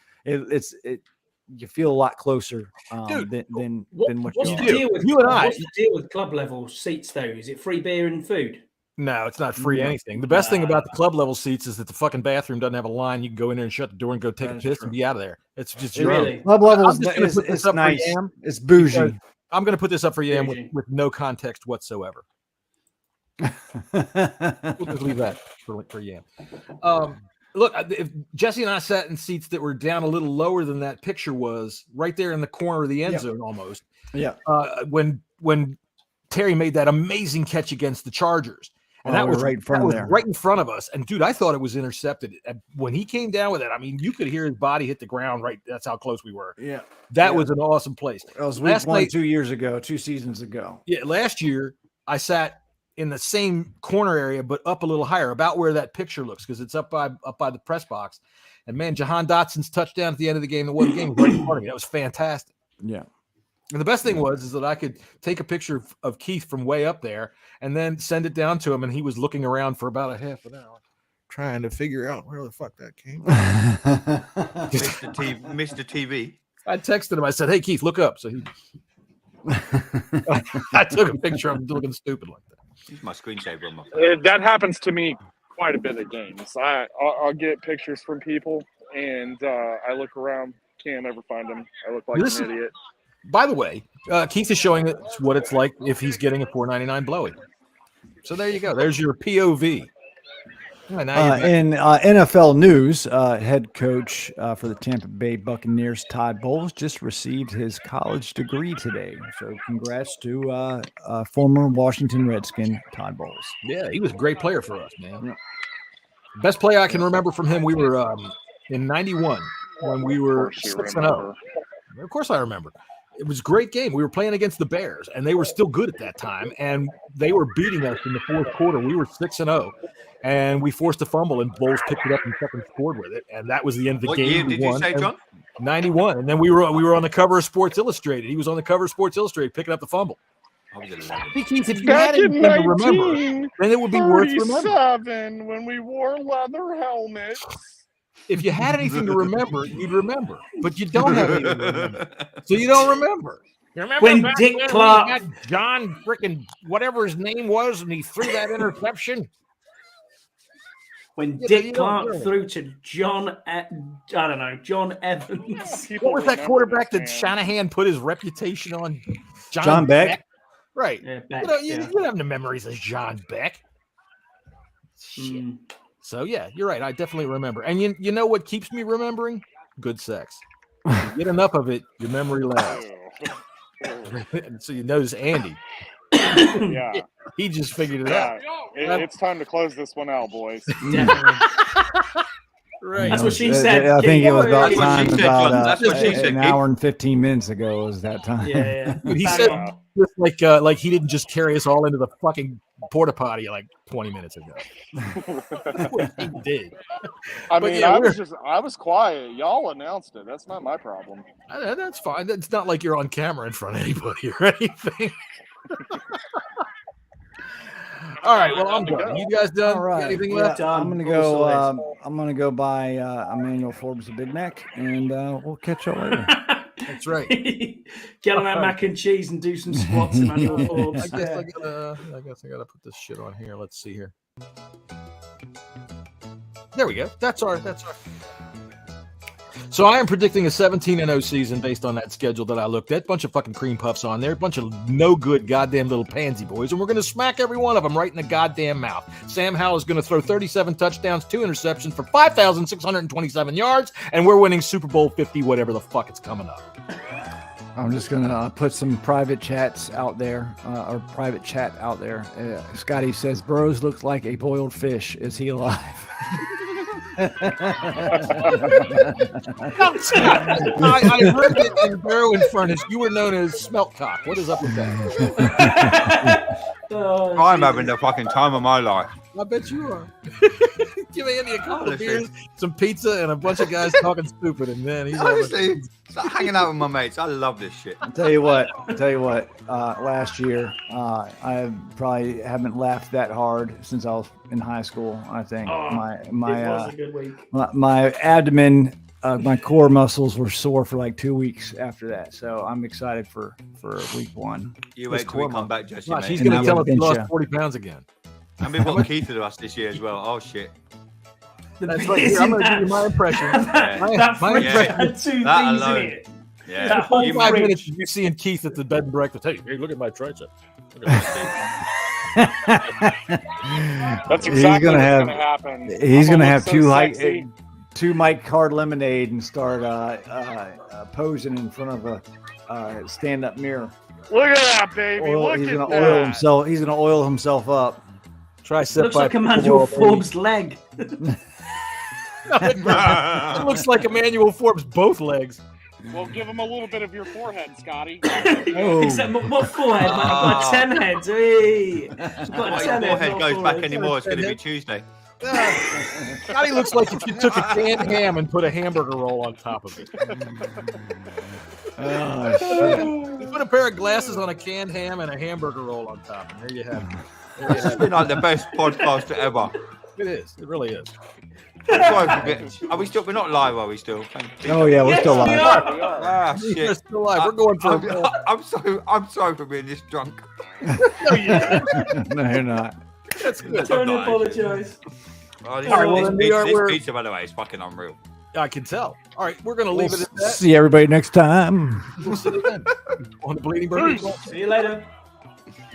you feel a lot closer Dude, than what what's you the are. deal with You and I- What's the deal with club level seats though? Is it free beer and food? No, it's not free anything. The best thing about the club level seats is that the fucking bathroom doesn't have a line. You can go in there and shut the door and go take a piss and be out of there. It's just your own. Club level I'm just gonna put this is up for nice. Yam It's bougie. because I'm going to put this up for Yam Bougie. with no context whatsoever. We'll just leave that for Yam. Look, if Jesse and I sat in seats that were down a little lower than that picture was, right there in the corner of the end zone almost. Yeah. When Terry made that amazing catch against the Chargers. And that was right in front that of was there. right in front of us. And dude, I thought it was intercepted. And when he came down with it, I mean, you could hear his body hit the ground. Right, that's how close we were. Yeah, that was an awesome place. That was Last week 1 night- 2 years ago, 2 seasons ago. Yeah, last year I sat in the same corner area, but up a little higher, about where that picture looks, because it's up by the press box. And man, Jahan Dotson's touchdown at the end of the game, the one game was right in front of me. That was fantastic. Yeah. And the best thing is that I could take a picture of Keith from way up there and then send it down to him, and he was looking around for about a half an hour trying to figure out where the fuck that came from. Mr. TV. I texted him. I said, "Hey, Keith, look up." So he, I took a picture of him looking stupid like that. He's my screensaver on my phone. That happens to me quite a bit at games. I'll get pictures from people, and I look around, can't ever find them. I look like an idiot. By the way, Keith is showing us what it's like if he's getting a $4.99 blowy. So there you go. There's your POV. Now in NFL news, head coach for the Tampa Bay Buccaneers, Todd Bowles, just received his college degree today. So congrats to former Washington Redskin, Todd Bowles. Yeah, he was a great player for us, man. Yeah. Best play I can remember from him, we were in 91 when we were 6-0. Of course I remember. It was a great game. We were playing against the Bears, and they were still good at that time, and they were beating us in the fourth quarter. We were 6-0, and we forced a fumble, and Bowles picked it up and fucking scored with it, and that was the end of the game. What year did you say, John? 91, and then we were on the cover of Sports Illustrated. He was on the cover of Sports Illustrated picking up the fumble. I was 11. If you had anything to remember, then it would be worth remembering. When we wore leather helmets. If you had anything to remember, you'd remember. But you don't have anything to remember. So you don't remember. You remember when Dick Clark got John frickin' whatever his name was, and he threw that interception? When Dick Clark threw to John Evans. What was that quarterback that Shanahan put his reputation on? John Beck? Right. Yeah, Beck, you don't have the memories of John Beck. Shit. So, yeah, you're right. I definitely remember. And you know what keeps me remembering? Good sex. You get enough of it, your memory lasts. So you notice Andy. Yeah. He just figured it out. It's time to close this one out, boys. Definitely. Right. That's what she said. I think it was about That's what time she said, about John. That's what she said, an hour and 15 minutes ago was that time. Yeah. He said just like he didn't just carry us all into the fucking porta potty like 20 minutes ago. He did. I mean, I was quiet. Y'all announced it. That's not my problem. That's fine. It's not like you're on camera in front of anybody or anything. All right. Well, I'm done. You guys done? All right. Anything Yeah, left? I'm gonna go. I'm gonna go buy Emmanuel Forbes a Big Mac, and we'll catch y'all later. That's right. Get on that mac and cheese and do some squats, Emmanuel Forbes. I guess I gotta put this shit on here. Let's see here. There we go. That's our. So I am predicting a 17-0 season based on that schedule that I looked at. Bunch of fucking cream puffs on there. Bunch of no good goddamn little pansy boys. And we're going to smack every one of them right in the goddamn mouth. Sam Howell is going to throw 37 touchdowns, 2 interceptions for 5,627 yards. And we're winning Super Bowl 50, whatever the fuck it's coming up. I'm just going to put some private chats out there, or private chat out there. Scotty says, Burrows looks like a boiled fish. Is he alive? I heard that in Burrow and Furnace, you were known as Smelt Cock. What is up with that? I'm having the fucking time of my life. I bet you are. Give Andy a couple of beers, some pizza, and a bunch of guys talking stupid, and then he's honestly, it's like hanging out with my mates. I love this shit. I'll tell you what. Last year, I probably haven't laughed that hard since I was in high school. I think it was a good week. My abdomen my core muscles were sore for like 2 weeks after that. So I'm excited for week 1. You wait till we come back, Jesse. Gosh, Mate. he's going to tell us he lost 40 pounds again. I mean, what Keith did to us this year as well. Oh shit. That's right. Here, I'm going to give you my impression. My impression had 2 things in it. Yeah. That whole 5 minutes you seeing Keith at the bed and breakfast. Hey, look at my tricep. That's exactly what's going to happen. He's going to have two Mike Card lemonade and start posing in front of a stand-up mirror. Look at that, baby. He's going to oil himself. He's going to oil himself up. Looks like Emmanuel Forbes' leg. It looks like Emmanuel Forbes' both legs. Well, give him a little bit of your forehead, Scotty. Except what forehead, man? I've got 10 heads. Hey. If your forehead goes back anymore, it's going to be Tuesday. Scotty looks like if you took a canned ham and put a hamburger roll on top of it. You put a pair of glasses on a canned ham and a hamburger roll on top, and there you have it. This has been like the best podcast ever. It is. It really is. Are we still? We're not live, are we still? Oh yeah, we're still live. Ah, shit. We're still live. We're going for. I'm sorry for being this drunk. No, you're not. That's good. Don't apologize. Oh, this pizza, by the way, is fucking unreal. I can tell. All right, we're going to leave it at that. See everybody next time. We'll see you then on the Bleeding Burgundy. See you later.